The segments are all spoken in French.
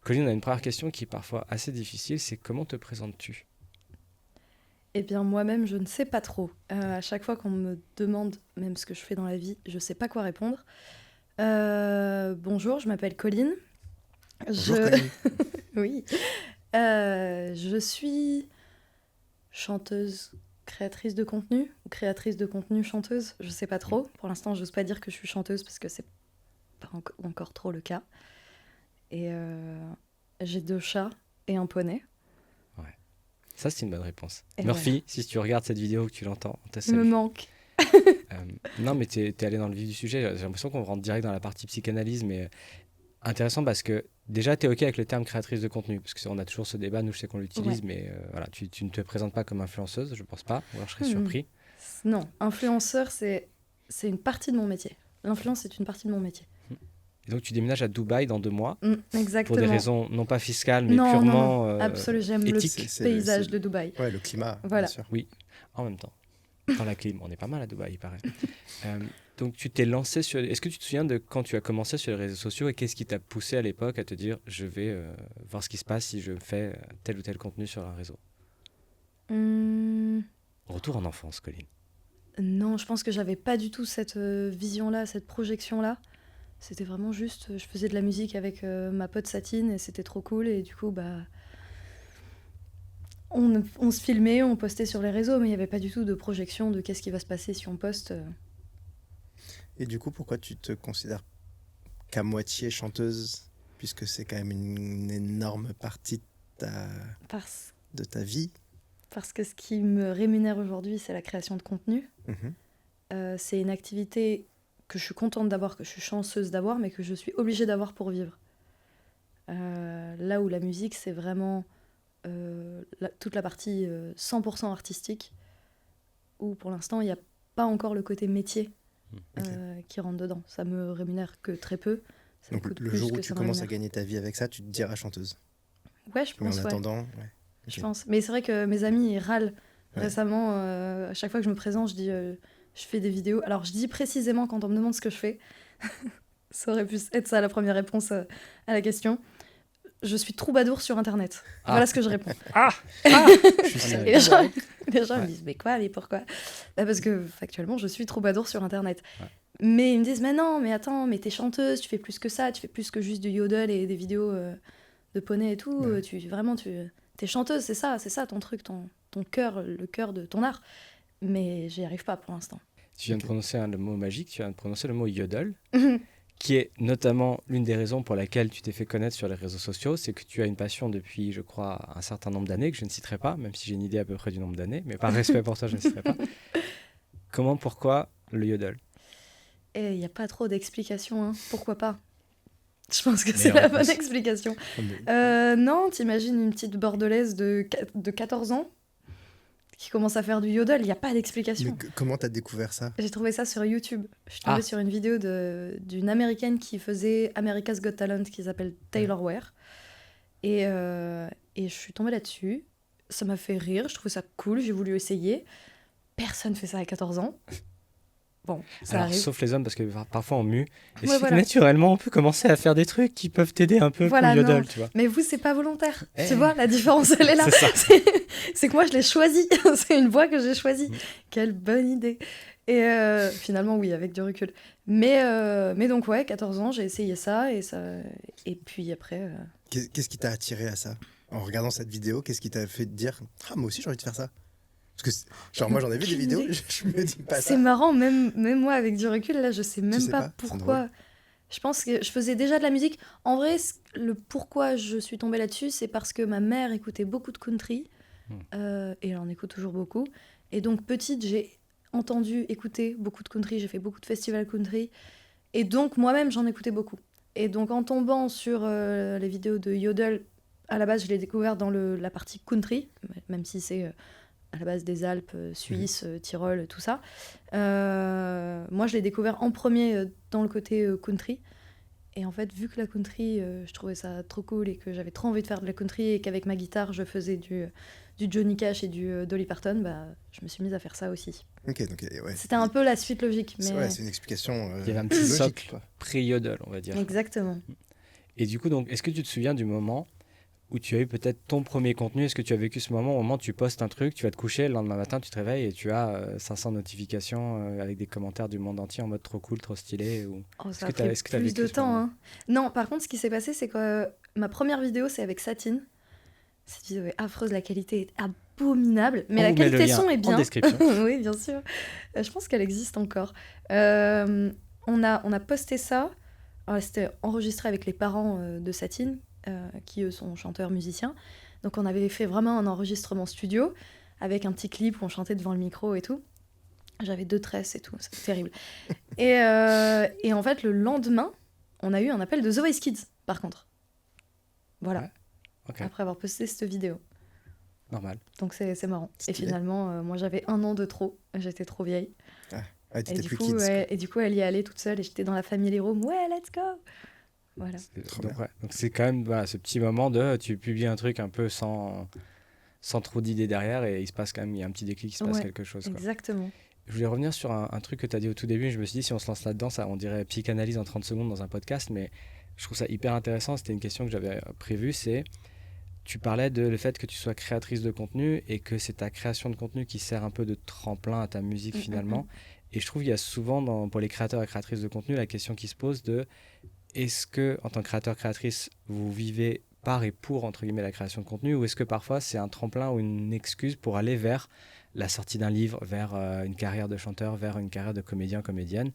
Colline, on a une première question qui est parfois assez difficile, c'est comment te présentes-tu? Eh bien, moi-même, je ne sais pas trop. À chaque fois qu'on me demande même ce que je fais dans la vie, je ne sais pas quoi répondre. Bonjour, je m'appelle Colline. Bonjour Je... Colline. Oui. Je suis chanteuse, créatrice de contenu, ou créatrice de contenu, chanteuse, je ne sais pas trop. Pour l'instant, je n'ose pas dire que je suis chanteuse parce que c'est pas encore trop le cas. Et j'ai 2 chats et un poney. Ouais. Ça, c'est une bonne réponse. Et Murphy, voilà. si tu regardes cette vidéo ou que tu l'entends, on te Il me salue. manque. Non, mais t'es allé dans le vif du sujet. J'ai l'impression qu'on rentre direct dans la partie psychanalyse, mais intéressant parce que déjà, tu es OK avec le terme créatrice de contenu, parce qu'on a toujours ce débat, nous, je sais qu'on l'utilise, Ouais. mais voilà, tu ne te présentes pas comme influenceuse, je pense pas, ou alors je serais Mhm. surpris. Non, influenceur, c'est une partie de mon métier. L'influence, c'est une partie de mon métier. Et donc, tu déménages à Dubaï dans 2 mois, Exactement. pour des raisons non pas fiscales, mais Non, purement absolument, j'aime le éthiques. paysage de Dubaï. Ouais, le climat, Voilà. bien sûr. Oui, en même temps. Dans la clim, on est pas mal à Dubaï, il paraît. Donc, tu t'es lancé sur... Est-ce que tu te souviens de quand tu as commencé sur les réseaux sociaux et qu'est-ce qui t'a poussé à l'époque à te dire je vais voir ce qui se passe si je fais tel ou tel contenu sur un réseau? Hum, Retour en enfance, Colline. non, je pense que j'avais pas du tout cette vision-là, cette projection-là. C'était vraiment juste, je faisais de la musique avec ma pote Satine et c'était trop cool. Et du coup, on se filmait, on postait sur les réseaux, mais il n'y avait pas du tout de projection de qu'est-ce qui va se passer si on poste. Et du coup, pourquoi tu te considères qu'à moitié chanteuse, puisque c'est quand même une énorme partie Parce de ta vie? Parce que ce qui me rémunère aujourd'hui, c'est la création de contenu. Mhm. C'est une activité que je suis contente d'avoir, que je suis chanceuse d'avoir, mais que je suis obligée d'avoir pour vivre. Là où la musique, c'est vraiment toute la partie 100% artistique, où pour l'instant, il n'y a pas encore le côté métier qui rentre dedans. Ça me rémunère que très peu. Ça Donc me coûte le plus jour où que tu ça me commences à rémunère. gagner ta vie avec ça, tu te diras chanteuse. Ouais, je Mais en pense, ouais. attendant, ouais. Je Ok. pense. Mais c'est vrai que mes amis ils râlent Ouais. récemment. À chaque fois que je me présente, je dis je fais des vidéos. Alors je dis précisément quand on me demande ce que je fais. Ça aurait pu être ça la première réponse à la question. Je suis troubadour sur Internet. Ah. Voilà ce que je réponds. Je suis ça. Et les gens, les gens Ouais. me disent mais quoi, mais pourquoi? Parce que factuellement, je suis troubadour sur Internet. Ouais. Mais ils me disent mais non, mais attends, mais t'es chanteuse, tu fais plus que ça, tu fais plus que juste du yodel et des vidéos de poney et tout. Ouais. T'es chanteuse, c'est ça ton truc, ton cœur, le cœur de ton art. Mais j'y arrive pas pour l'instant. Tu viens de prononcer le mot magique, tu viens de prononcer le mot yodel, qui est notamment l'une des raisons pour laquelle tu t'es fait connaître sur les réseaux sociaux, c'est que tu as une passion depuis, je crois, un certain nombre d'années, que je ne citerai pas, même si j'ai une idée à peu près du nombre d'années, mais par respect pour toi, je ne citerai pas. Comment, pourquoi le yodel? Et il n'y a pas trop d'explications, hein. Pourquoi pas? Je pense que Mais c'est en la plus- bonne explication. Non, t'imagines une petite bordelaise de 14 ans qui commence à faire du yodel, il n'y a pas Mais d'explication. comment t'as découvert ça? J'ai trouvé ça sur YouTube. Je suis tombée sur une vidéo d'une américaine qui faisait America's Got Talent, qui s'appelle Taylor Ware. Et je suis tombée là-dessus. Ça m'a fait rire, je trouvais ça cool, j'ai voulu essayer. Personne fait ça à 14 ans. Bon, ça Alors, arrive. sauf les hommes, parce que parfois on mue. Et Ouais, si voilà. naturellement, on peut commencer à faire des trucs qui peuvent t'aider un peu Voilà, pour le yodel, non. tu vois. Mais vous, c'est pas volontaire. Eh. Tu vois, la différence, elle est là. C'est ça. C'est que moi, je l'ai choisi. C'est une voie que j'ai choisie. Mm. Quelle bonne idée. Et finalement, oui, avec du recul. Mais donc, ouais, 14 ans, j'ai essayé ça. Et puis après... Qu'est-ce qui t'a attiré à ça? En regardant cette vidéo, qu'est-ce qui t'a fait te dire « Ah, moi aussi, j'ai envie de faire ça ?» Parce que, genre, moi, j'en ai vu des Aucune vidéos, idée. je me dis pas ça. C'est marrant, même moi, avec du recul, là, je sais même sais pas pas, c'est pourquoi. drôle. Je pense que je faisais déjà de la musique. En vrai, le pourquoi je suis tombée là-dessus, c'est parce que ma mère écoutait beaucoup de country. Et elle en écoute toujours beaucoup. Et donc, petite, j'ai entendu écouter beaucoup de country. J'ai fait beaucoup de festivals country. Et donc, moi-même, j'en écoutais beaucoup. Et donc, en tombant sur les vidéos de Yodel, à la base, je l'ai découvert dans la partie country, même si c'est à la base des Alpes, Suisse, Tyrol, tout ça. Moi, je l'ai découvert en premier dans le côté country. Et en fait, vu que la country, je trouvais ça trop cool et que j'avais trop envie de faire de la country et qu'avec ma guitare, je faisais du Johnny Cash et du Dolly Parton, je me suis mise à faire ça aussi. Ok, donc ouais. C'était un peu la suite logique. Mais... Ouais, c'est une explication Il y avait un petit logique, socle quoi. pré-yodel, on va dire. Exactement. Et du coup, donc, est-ce que tu te souviens du moment où tu as eu peut-être ton premier contenu? Est-ce que tu as vécu ce moment, au moment où tu postes un truc, tu vas te coucher, le lendemain matin, tu te réveilles et tu as 500 notifications avec des commentaires du monde entier en mode trop cool, trop stylé ou... Oh, ça a Est-ce pris que t'as plus vécu de ce temps. moment? Hein. Non, par contre, ce qui s'est passé, c'est que ma première vidéo, c'est avec Satine. Cette vidéo est affreuse, la qualité est abominable, mais On la vous met le qualité lien son est en bien. description. Oui, bien sûr. Je pense qu'elle existe encore. On a posté ça. Alors, c'était enregistré avec les parents de Satine, qui eux sont chanteurs musiciens. Donc on avait fait vraiment un enregistrement studio avec un petit clip où on chantait devant le micro et tout. J'avais 2 tresses et tout, c'était terrible. Et en fait, le lendemain, on a eu un appel de The Voice Kids, par contre. Voilà. Ouais. Ok, Après avoir posté cette vidéo. normal. Donc c'est marrant. Et Stylé. finalement, moi j'avais 1 an de trop. J'étais trop vieille. Ouais, Et t'étais du, plus coup, kids. ouais, et du coup, elle y est allée toute seule et j'étais dans la famille Room. Ouais, let's go. Voilà. Trop Donc, bien. ouais. Donc c'est quand même voilà, ce petit moment de tu publies un truc un peu sans trop d'idées derrière et il se passe quand même, il y a un petit déclic, il se passe Ouais, quelque chose. Quoi. exactement. Je voulais revenir sur un truc que tu as dit au tout début. Je me suis dit, si on se lance là-dedans, ça, on dirait psychanalyse en 30 secondes dans un podcast, mais je trouve ça hyper intéressant. C'était une question que j'avais prévue. C'est, tu parlais de le fait que tu sois créatrice de contenu et que c'est ta création de contenu qui sert un peu de tremplin à ta musique finalement. Et je trouve qu'il y a souvent, pour les créateurs et créatrices de contenu, la question qui se pose de est-ce que, en tant que créateur-créatrice, vous vivez par et pour, entre guillemets, la création de contenu, ou est-ce que parfois c'est un tremplin ou une excuse pour aller vers la sortie d'un livre, vers une carrière de chanteur, vers une carrière de comédien, comédienne.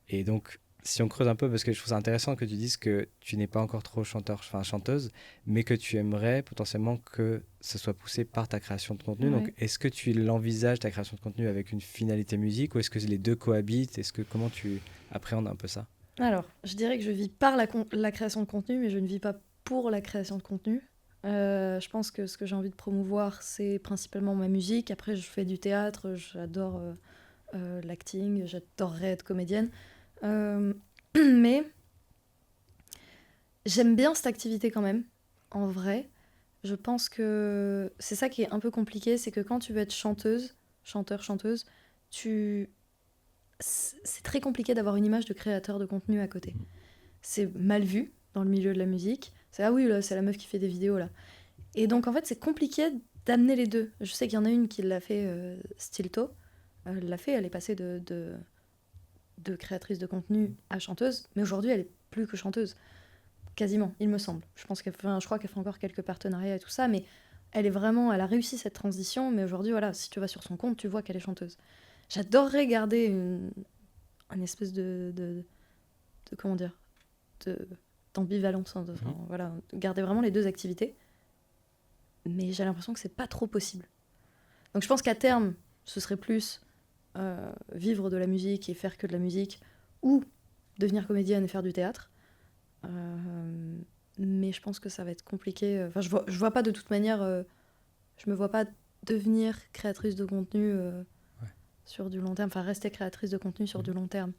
Et donc, si on creuse un peu, parce que je trouve ça intéressant que tu dises que tu n'es pas encore trop chanteuse, mais que tu aimerais potentiellement que ce soit poussé par ta création de contenu. Ouais. Donc, est-ce que tu l'envisages, ta création de contenu, avec une finalité musique, ou est-ce que les deux cohabitent? Comment tu appréhendes un peu ça? Alors, je dirais que je vis par la création de contenu, mais je ne vis pas pour la création de contenu. Je pense que ce que j'ai envie de promouvoir, c'est principalement ma musique. Après, je fais du théâtre, j'adore l'acting, j'adorerais être comédienne. Mais j'aime bien cette activité quand même, en vrai. Je pense que c'est ça qui est un peu compliqué, c'est que quand tu veux être chanteuse, chanteuse, c'est très compliqué d'avoir une image de créateur de contenu à côté. C'est mal vu dans le milieu de la musique. C'est ah oui, là, c'est la meuf qui fait des vidéos là. Et donc en fait, c'est compliqué d'amener les deux. Je sais qu'il y en a une qui l'a fait, Stilto. Elle l'a fait, elle est passée de créatrice de contenu à chanteuse, mais aujourd'hui, elle est plus que chanteuse. Quasiment, il me semble. Je crois qu'elle fait encore quelques partenariats et tout ça, mais elle a réussi cette transition, mais aujourd'hui, voilà, si tu vas sur son compte, tu vois qu'elle est chanteuse. J'adorerais garder une espèce de comment dire, d'ambivalence, voilà, garder vraiment les deux activités, mais j'ai l'impression que c'est pas trop possible. Donc je pense qu'à terme, ce serait plus vivre de la musique et faire que de la musique, ou devenir comédienne et faire du théâtre. Mais je pense que ça va être compliqué. Enfin, je vois pas de toute manière, je me vois pas devenir créatrice de contenu sur du long terme, enfin rester créatrice de contenu sur du long terme.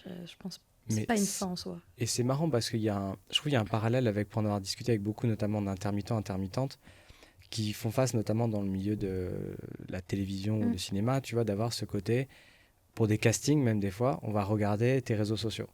Je pense que c'est pas une fin en soi. Et c'est marrant parce je trouve qu'il y a un parallèle avec, pour en avoir discuté avec beaucoup, notamment d'intermittents, intermittentes, qui font face notamment dans le milieu de la télévision ou du cinéma, tu vois, d'avoir ce côté, pour des castings même des fois, on va regarder tes réseaux sociaux.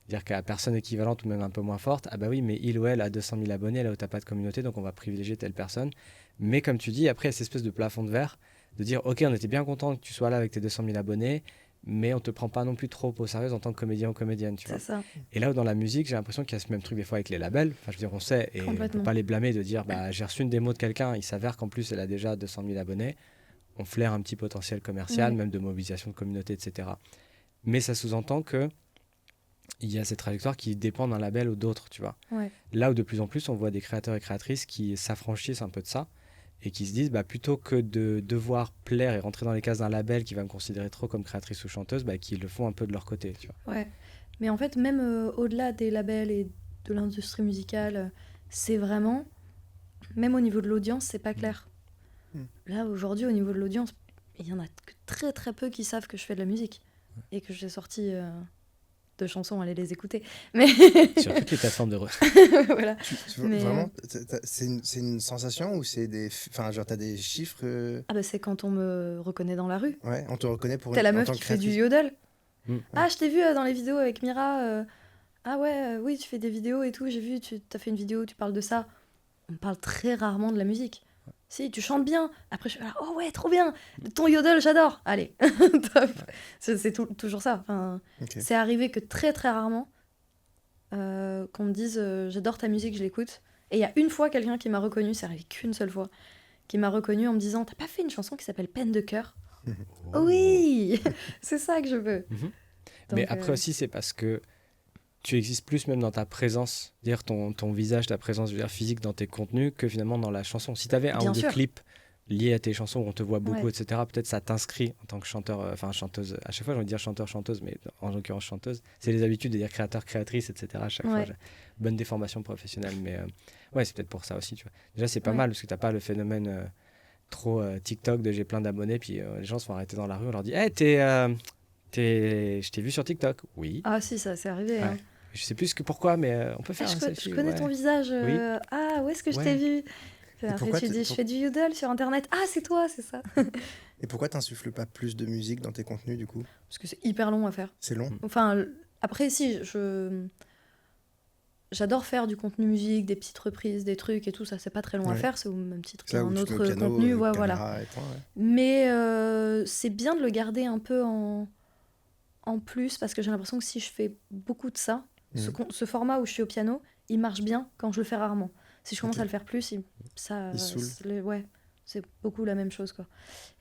Dire qu'à personne équivalente ou même un peu moins forte, ah bah oui, mais il ou elle a 200 000 abonnés, là où t'as pas de communauté, donc on va privilégier telle personne. Mais comme tu dis, après, il y a cette espèce de plafond de verre, de dire, ok, on était bien content que tu sois là avec tes 200 000 abonnés, mais on te prend pas non plus trop au sérieux en tant que comédien ou comédienne, tu vois. C'est ça. Et là où dans la musique, j'ai l'impression qu'il y a ce même truc des fois avec les labels. Enfin, je veux dire, on sait, et on peut pas les blâmer de dire, bah, j'ai reçu une démo de quelqu'un, il s'avère qu'en plus, elle a déjà 200 000 abonnés. On flaire un petit potentiel commercial, même de mobilisation de communauté, etc. Mais ça sous-entend que il y a cette trajectoire qui dépend d'un label ou d'autres, tu vois. Ouais. Là où de plus en plus, on voit des créateurs et créatrices qui s'affranchissent un peu de ça et qui se disent, bah, plutôt que de devoir plaire et rentrer dans les cases d'un label qui va me considérer trop comme créatrice ou chanteuse, bah, qu'ils le font un peu de leur côté, tu vois. Ouais. Mais en fait, même au-delà des labels et de l'industrie musicale, c'est vraiment, même au niveau de l'audience, c'est pas clair. Là, aujourd'hui, au niveau de l'audience, il y en a que très très peu qui savent que je fais de la musique et que j'ai sorti de chansons, allez les écouter. Mais sur toutes les plateformes de voilà. Vraiment, c'est une sensation ou c'est enfin, genre t'as des chiffres Ah bah c'est quand on me reconnaît dans la rue. Ouais, on te reconnaît pour T'es la en meuf tant qui que fait du créatrice. yodel. Mm. Ah, je t'ai vu dans les vidéos avec Mira ah ouais, oui, tu fais des vidéos et tout, j'ai vu, tu as fait une vidéo, tu parles de ça. On parle très rarement de la musique. Si, tu chantes bien. Après, je suis là, oh ouais, trop bien. Ton yodel, j'adore. Allez, top. C'est toujours ça. Enfin, Ok. c'est arrivé que très très rarement qu'on me dise j'adore ta musique, je l'écoute. Et il y a une fois quelqu'un qui m'a reconnu, c'est arrivé qu'une seule fois, qui m'a reconnu en me disant t'as pas fait une chanson qui s'appelle Peine de cœur? Oui, c'est ça que je veux. Mhm. Mais Donc, après aussi, c'est parce que tu existes plus même dans ta présence, dire ton visage, ta présence je veux dire, physique dans tes contenus que finalement dans la chanson. Si tu avais un Bien ou deux sûr. clips liés à tes chansons où on te voit beaucoup, Ouais. etc., peut-être ça t'inscrit en tant que chanteur, enfin chanteuse. À chaque fois, j'ai envie de dire chanteur, chanteuse, mais en l'occurrence chanteuse. C'est les habitudes de dire créateur, créatrice, etc. À chaque fois, Ouais. bonne déformation professionnelle. Mais ouais, c'est peut-être pour ça aussi, tu vois. Déjà, c'est pas Ouais. mal parce que t'as pas le phénomène trop TikTok de j'ai plein d'abonnés, puis les gens se font arrêter dans la rue, on leur dit hey, je t'ai vu sur TikTok. Oui. Ah si, ça c'est arrivé. Ouais. Hein. Je sais plus que pourquoi, mais on peut Ah, faire un je selfie. connais ton Ouais. visage. Oui. Ah, où est-ce que je t'ai Ouais. vu? Et Après, pourquoi tu dis, je fais du yodel sur Internet. Ah, c'est toi, c'est ça. et pourquoi t'insuffles pas plus de musique dans tes contenus du coup? Parce que c'est hyper long à faire. C'est long. Enfin, après, si, j'adore faire du contenu musique, des petites reprises, des trucs et tout, ça, c'est pas très long à Ouais. faire, c'est au même titre C'est là où qu'un tu te mets au autre piano, contenu, ouais, voilà. caméra et point, ouais. Mais c'est bien de le garder un peu en plus, parce que j'ai l'impression que si je fais beaucoup de ça, ce format où je suis au piano, il marche bien quand je le fais rarement. Si je commence Ok. à le faire plus, ça, Il saoule. ouais, c'est beaucoup la même chose, quoi.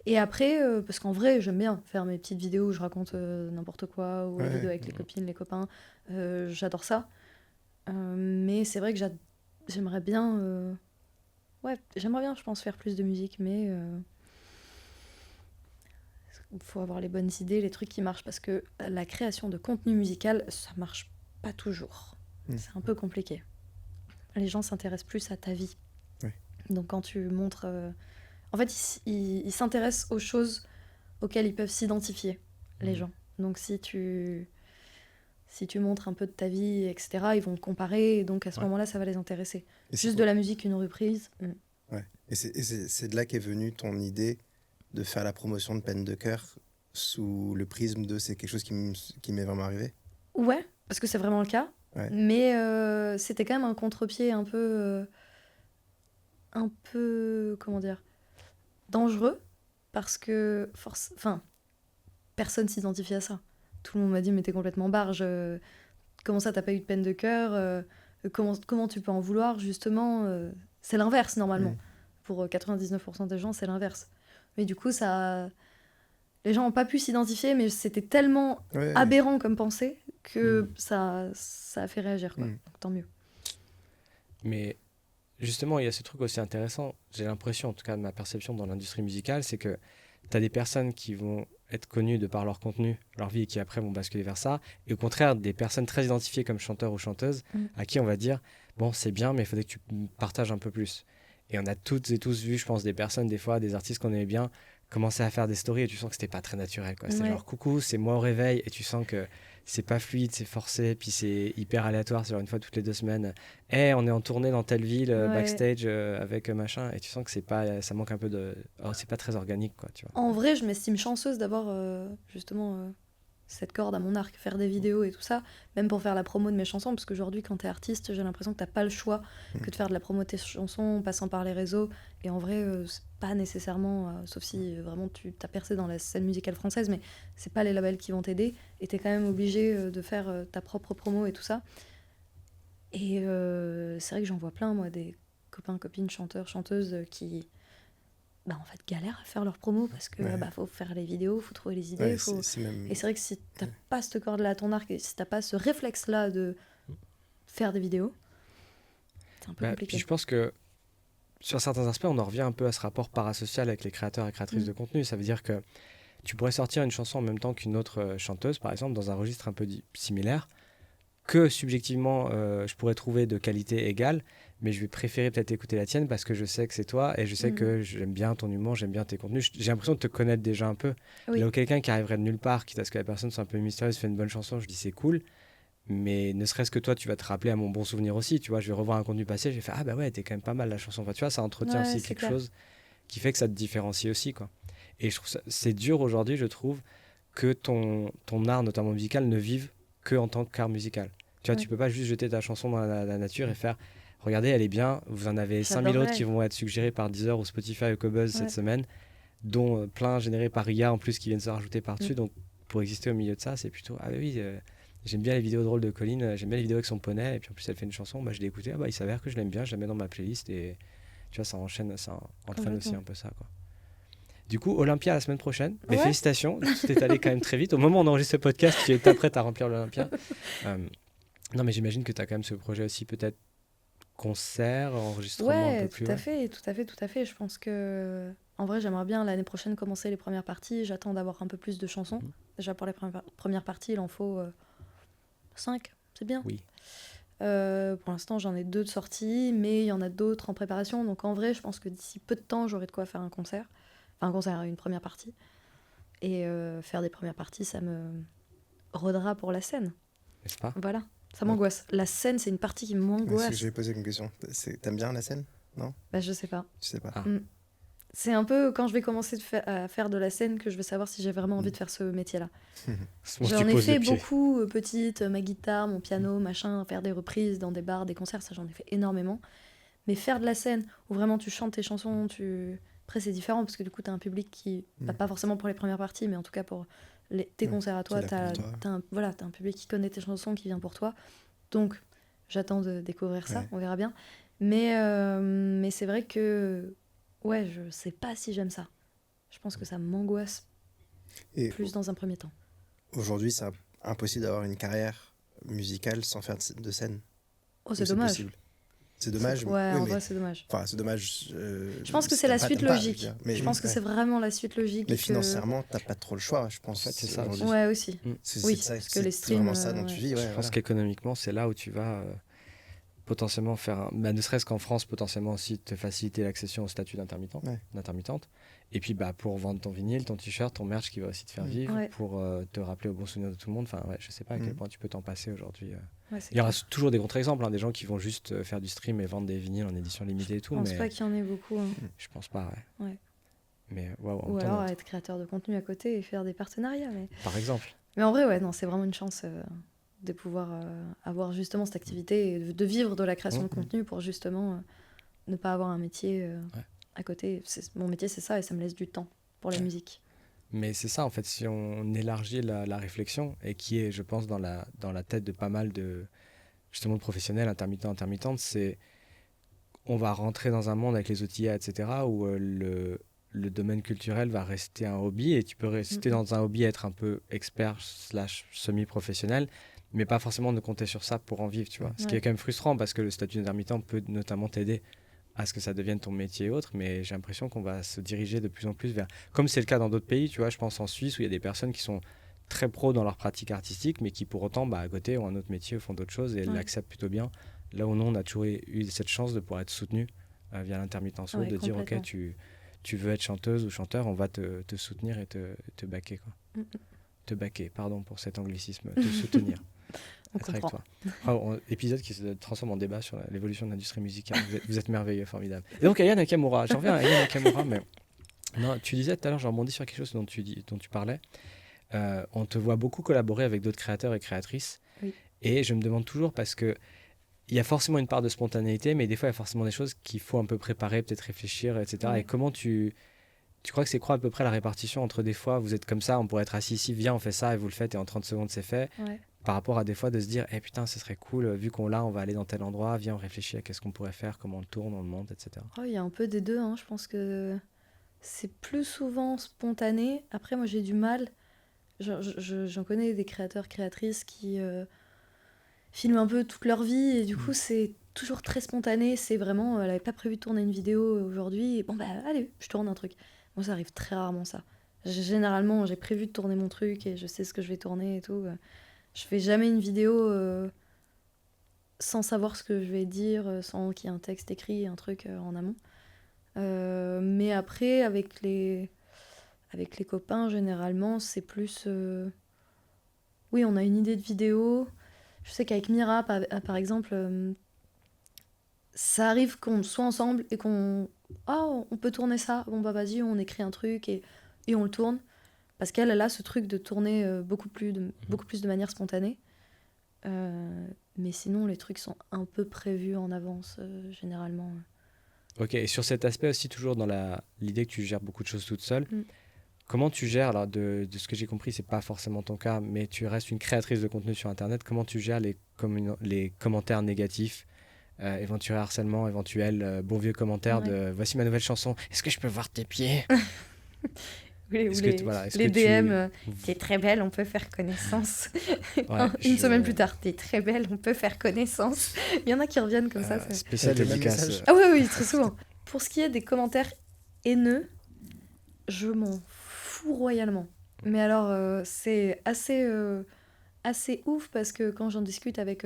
Et après, parce qu'en vrai, j'aime bien faire mes petites vidéos où je raconte n'importe quoi, ou les Ouais. vidéos avec les copines, les copains. J'adore ça. Mais c'est vrai que j'aimerais bien... ouais, j'aimerais bien, je pense, faire plus de musique, mais il faut avoir les bonnes idées, les trucs qui marchent, parce que la création de contenu musical, ça marche pas toujours. C'est un peu compliqué. Les gens s'intéressent plus à ta vie. Oui. Donc quand tu montres... En fait, ils s'intéressent aux choses auxquelles ils peuvent s'identifier, les gens. Donc si tu montres un peu de ta vie, etc., ils vont comparer, et donc à ce moment-là, ça va les intéresser. Et c'est Juste de la musique, une reprise. Ouais. Et c'est de là qu'est venue ton idée de faire la promotion de Peine de cœur sous le prisme de c'est quelque chose qui m'est vraiment arrivé. Ouais, parce que c'est vraiment le cas. Ouais. Mais c'était quand même un contre-pied un peu, comment dire, dangereux, parce que enfin, personne s'identifie à ça. Tout le monde m'a dit mais t'es complètement barge, comment ça t'as pas eu de peine de cœur, comment tu peux en vouloir, justement, c'est l'inverse normalement. Pour 99% des gens, c'est l'inverse. Mais du coup, les gens n'ont pas pu s'identifier, mais c'était tellement aberrant comme pensée que ça a fait réagir, quoi. Donc tant mieux. Mais justement, il y a ce truc aussi intéressant, j'ai l'impression, en tout cas de ma perception dans l'industrie musicale, c'est que tu as des personnes qui vont être connues de par leur contenu, leur vie, et qui après vont basculer vers ça, et au contraire, des personnes très identifiées comme chanteurs ou chanteuses, à qui on va dire, bon, c'est bien, mais il faudrait que tu partages un peu plus. Et on a toutes et tous vu, je pense, des personnes, des fois, des artistes qu'on aimait bien, commencer à faire des stories, et tu sens que c'était pas très naturel, quoi. C'était genre, coucou, c'est moi au réveil, et tu sens que c'est pas fluide, c'est forcé, puis c'est hyper aléatoire, c'est genre une fois toutes les 2 semaines. On est en tournée dans telle ville, backstage, avec machin, et tu sens que c'est pas, ça manque un peu de... Oh, c'est pas très organique, quoi, tu vois. En vrai, je m'estime chanceuse d'avoir justement cette corde à mon arc, faire des vidéos et tout ça, même pour faire la promo de mes chansons, parce qu'aujourd'hui, quand t'es artiste, j'ai l'impression que t'as pas le choix que de faire de la promo de tes chansons, en passant par les réseaux, et en vrai, c'est pas nécessairement, sauf si vraiment tu t'as percé dans la scène musicale française, mais c'est pas les labels qui vont t'aider, et t'es quand même obligé de faire ta propre promo et tout ça. Et c'est vrai que j'en vois plein, moi, des copains, copines, chanteurs, chanteuses qui... en fait, galèrent à faire leur promo parce que faut faire les vidéos, faut trouver les idées. Et c'est vrai que si t'as pas cette corde-là à ton arc, et si t'as pas ce réflexe-là de faire des vidéos, c'est un peu compliqué. Puis je pense que sur certains aspects, on en revient un peu à ce rapport parasocial avec les créateurs et créatrices de contenu. Ça veut dire que tu pourrais sortir une chanson en même temps qu'une autre chanteuse, par exemple, dans un registre un peu similaire, que subjectivement, je pourrais trouver de qualité égale, mais je vais préférer peut-être écouter la tienne parce que je sais que c'est toi et je sais que j'aime bien ton humour, j'aime bien tes contenus. J'ai l'impression de te connaître déjà un peu. Là où quelqu'un qui arriverait de nulle part, quitte à ce que la personne soit un peu mystérieuse, fait une bonne chanson, je dis c'est cool, mais ne serait-ce que toi, tu vas te rappeler à mon bon souvenir aussi. Tu vois, je vais revoir un contenu passé, je vais faire ah bah ouais, t'es quand même pas mal la chanson. Enfin, tu vois, ça entretient aussi quelque chose qui fait que ça te différencie aussi, quoi. Et je trouve ça, c'est dur aujourd'hui, je trouve, que ton art, notamment musical, ne vive que en tant qu'art musical. Tu vois, tu peux pas juste jeter ta chanson dans la nature et faire regardez, elle est bien, vous en avez 5000 autres qui vont être suggérés par Deezer ou Spotify ou Qobuz cette semaine, dont plein générés par IA en plus qui viennent se rajouter par-dessus. Donc pour exister au milieu de ça, c'est plutôt j'aime bien les vidéos drôles de Colline, j'aime bien les vidéos avec son poney, et puis en plus elle fait une chanson, je l'ai écoutée, il s'avère que je l'aime bien, je la mets dans ma playlist, et tu vois, ça entraîne aussi un peu ça, quoi. Du coup, Olympia la semaine prochaine. Mais félicitations, tu t'es allé quand même très vite. Au moment où on enregistre ce podcast, tu es prête à remplir l'Olympia. Non, mais j'imagine que tu as quand même ce projet aussi, peut-être concert, enregistrement un peu plus. Tout à fait. Je pense que, en vrai, j'aimerais bien l'année prochaine commencer les premières parties. J'attends d'avoir un peu plus de chansons. Déjà, pour les premières parties, il en faut 5, c'est bien. Oui. Pour l'instant, j'en ai 2 de sorties, mais il y en a d'autres en préparation. Donc, en vrai, je pense que d'ici peu de temps, j'aurai de quoi faire un concert. Enfin, une première partie. Et faire des premières parties, ça me rodera pour la scène. N'est-ce pas ? Voilà, ça m'angoisse. La scène, c'est une partie qui m'angoisse. Je vais poser une question. T'aimes bien la scène ? Non ? Je sais pas. Tu sais pas. C'est un peu quand je vais commencer à faire de la scène que je vais savoir si j'ai vraiment envie de faire ce métier-là. J'en ai fait beaucoup, petite, ma guitare, mon piano, machin, faire des reprises dans des bars, des concerts, ça j'en ai fait énormément. Mais faire de la scène où vraiment tu chantes tes chansons, Après, c'est différent parce que du coup, tu as un public qui, pas forcément pour les premières parties, mais en tout cas pour tes concerts à toi, tu as un public qui connaît tes chansons, qui vient pour toi. Donc, j'attends de découvrir ça, on verra bien. Mais c'est vrai que, je sais pas si j'aime ça. Je pense que ça m'angoisse plus dans un premier temps. Aujourd'hui, c'est impossible d'avoir une carrière musicale sans faire de scène. Oh, c'est dommage. Possible. C'est dommage. En vrai, c'est dommage. Enfin, c'est dommage. Je pense que c'est la suite logique. Je pense que c'est vraiment la suite logique. Mais financièrement, t'as pas trop le choix, je pense. En fait, c'est ça. Ouais, aussi. Parce que les streams, c'est vraiment ça dont tu vis. Je pense qu'économiquement, c'est là où tu vas potentiellement faire ne serait-ce qu'en France, potentiellement aussi te faciliter l'accession au statut d'intermittente. Et puis pour vendre ton vinyle, ton t-shirt, ton merch qui va aussi te faire vivre, pour te rappeler au bon souvenir de tout le monde. Enfin, je sais pas à quel point tu peux t'en passer aujourd'hui. Il y aura toujours des contre-exemples, des gens qui vont juste faire du stream et vendre des vinyles en édition limitée et tout. Je pense pas qu'il y en ait beaucoup. Je pense pas, Mais, ou alors être créateur de contenu à côté et faire des partenariats. Par exemple. Mais en vrai, c'est vraiment une chance de pouvoir avoir justement cette activité et de vivre de la création de contenu pour justement ne pas avoir un métier à côté. Mon métier, c'est ça, et ça me laisse du temps pour la musique. Mais c'est ça, en fait, si on élargit la réflexion, et qui est, je pense, dans la tête de pas mal de professionnels, intermittentes, c'est on va rentrer dans un monde avec les outils, etc., où le domaine culturel va rester un hobby, et tu peux rester dans un hobby, être un peu expert / semi-professionnel, mais pas forcément de compter sur ça pour en vivre, tu vois. Ce qui est quand même frustrant, parce que le statut d'intermittent peut notamment t'aider à ce que ça devienne ton métier et autres, mais j'ai l'impression qu'on va se diriger de plus en plus vers, comme c'est le cas dans d'autres pays, tu vois, je pense en Suisse, où il y a des personnes qui sont très pros dans leur pratique artistique, mais qui pour autant, à côté, ont un autre métier, ou font d'autres choses, et elles l'acceptent plutôt bien. Là où nous, on a toujours eu cette chance de pouvoir être soutenu via l'intermittence, de dire, ok, tu veux être chanteuse ou chanteur, on va te soutenir et te backer, quoi. Te backer, pardon pour cet anglicisme, te soutenir. On comprend. Avec toi. Épisode qui se transforme en débat sur l'évolution de l'industrie musicale. Vous êtes merveilleux, formidable. Et donc Aya Nakamura, j'en reviens à Aya Nakamura, mais non, tu disais tout à l'heure, j'ai rebondi sur quelque chose dont tu parlais. On te voit beaucoup collaborer avec d'autres créateurs et créatrices. Oui. Et je me demande toujours, parce que il y a forcément une part de spontanéité, mais des fois il y a forcément des choses qu'il faut un peu préparer, peut-être réfléchir, etc. Et comment tu crois que c'est quoi à peu près la répartition entre des fois, vous êtes comme ça, on pourrait être assis ici, viens on fait ça, et vous le faites, et en 30 secondes c'est fait, par rapport à des fois de se dire, putain, ce serait cool, vu qu'on l'a, on va aller dans tel endroit, viens on réfléchit à qu'est-ce qu'on pourrait faire, comment on le tourne, on le monte, etc. Il y a un peu des deux, je pense que c'est plus souvent spontané. Après, moi j'ai du mal, j'en connais des créateurs, créatrices qui filment un peu toute leur vie, et du coup c'est toujours très spontané, c'est vraiment, elle n'avait pas prévu de tourner une vidéo aujourd'hui, et allez, je tourne un truc. Moi ça arrive très rarement, ça. Généralement j'ai prévu de tourner mon truc, et je sais ce que je vais tourner et tout. Je fais jamais une vidéo sans savoir ce que je vais dire, sans qu'il y ait un texte écrit, un truc en amont. Mais après, avec les copains, généralement, c'est plus... Oui, on a une idée de vidéo. Je sais qu'avec Mira, par exemple, ça arrive qu'on soit ensemble et qu'on... on peut tourner ça. Bon, vas-y, on écrit un truc et on le tourne. Parce qu'elle a ce truc de tourner beaucoup plus de manière spontanée. Mais sinon, les trucs sont un peu prévus en avance, généralement. Ok, et sur cet aspect aussi, toujours dans l'idée que tu gères beaucoup de choses toute seule, comment tu gères, alors de ce que j'ai compris, c'est pas forcément ton cas, mais tu restes une créatrice de contenu sur Internet, comment tu gères les commentaires négatifs, éventuel harcèlement, bon vieux commentaires de « Voici ma nouvelle chanson, est-ce que je peux voir tes pieds ?» Les DM, t'es très belle, on peut faire connaissance. Une semaine plus tard, t'es très belle, on peut faire connaissance. Il y en a qui reviennent comme ça. Spécial dédicace. Ah oui, très souvent. Pour ce qui est des commentaires haineux, je m'en fous royalement. Mais alors, c'est assez ouf parce que quand j'en discute avec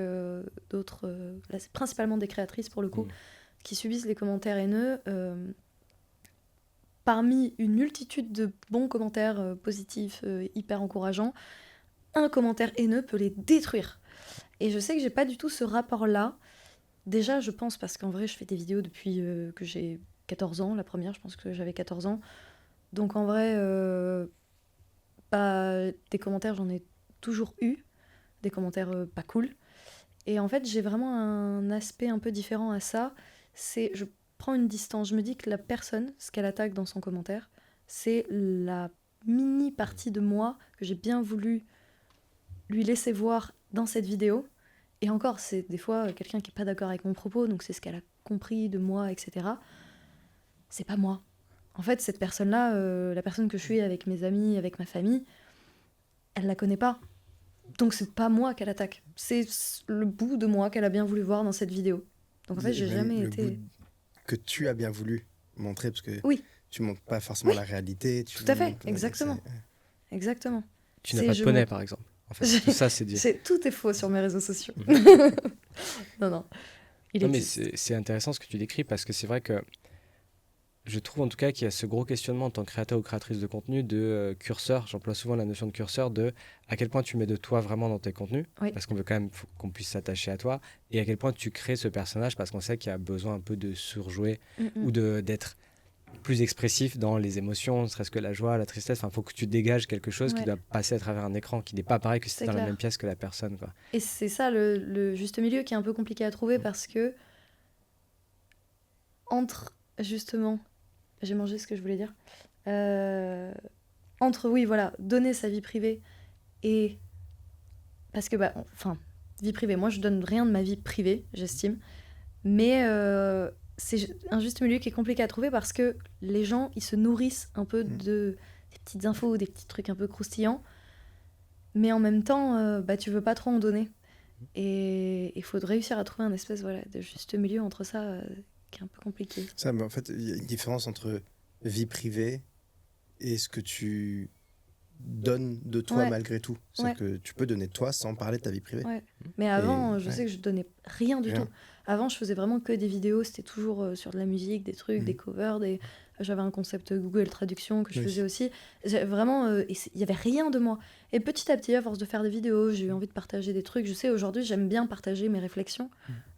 d'autres, là, c'est principalement des créatrices pour le coup, qui subissent les commentaires haineux, parmi une multitude de bons commentaires positifs, hyper encourageants, un commentaire haineux peut les détruire. Et je sais que j'ai pas du tout ce rapport-là. Déjà, je pense, parce qu'en vrai, je fais des vidéos depuis que j'ai 14 ans. La première, je pense que j'avais 14 ans. Donc en vrai, des commentaires, j'en ai toujours eu. Des commentaires pas cool. Et en fait, j'ai vraiment un aspect un peu différent à ça. Je prends une distance. Je me dis que la personne, ce qu'elle attaque dans son commentaire, c'est la mini partie de moi que j'ai bien voulu lui laisser voir dans cette vidéo. Et encore, c'est des fois quelqu'un qui n'est pas d'accord avec mon propos, donc c'est ce qu'elle a compris de moi, etc. C'est pas moi. En fait, cette personne-là, la personne que je suis avec mes amis, avec ma famille, elle la connaît pas. Donc c'est pas moi qu'elle attaque. C'est le bout de moi qu'elle a bien voulu voir dans cette vidéo. Donc en fait, j'ai jamais été... que tu as bien voulu montrer, parce que oui. Tu montres pas forcément la réalité. Tout à fait, exactement. Exactement. Tu n'as pas de poney, par exemple. En fait, tout ça, c'est dit. Tout est faux sur mes réseaux sociaux. Non. Mais c'est intéressant ce que tu décris, parce que c'est vrai que je trouve en tout cas qu'il y a ce gros questionnement en tant que créateur ou créatrice de contenu de curseur. J'emploie souvent la notion de curseur, de à quel point tu mets de toi vraiment dans tes contenus, parce qu'on veut quand même qu'on puisse s'attacher à toi, et à quel point tu crées ce personnage parce qu'on sait qu'il y a besoin un peu de surjouer ou d'être plus expressif dans les émotions, ne serait-ce que la joie, la tristesse. Enfin, il faut que tu dégages quelque chose qui doit passer à travers un écran, qui n'est pas pareil que si tu es dans la même pièce que la personne, quoi. Et c'est ça le juste milieu qui est un peu compliqué à trouver, parce que entre, justement, j'ai mangé ce que je voulais dire, entre, donner sa vie privée et... Parce que, vie privée, moi je donne rien de ma vie privée, j'estime, mais... c'est un juste milieu qui est compliqué à trouver parce que les gens, ils se nourrissent un peu des petites infos, des petits trucs un peu croustillants, mais en même temps, tu veux pas trop en donner. Et il faut réussir à trouver un espèce de juste milieu entre ça, qui est un peu compliqué. Ça, mais en fait, il y a une différence entre vie privée et ce que tu donnes de toi malgré tout. C'est que tu peux donner de toi sans parler de ta vie privée. Ouais. Mais avant, je sais que je donnais rien du tout. Avant, je faisais vraiment que des vidéos, c'était toujours sur de la musique, des trucs, des covers, j'avais un concept Google Traduction que je faisais aussi. Vraiment, il n'y avait rien de moi. Et petit à petit, à force de faire des vidéos, j'ai eu envie de partager des trucs. Je sais, aujourd'hui, j'aime bien partager mes réflexions,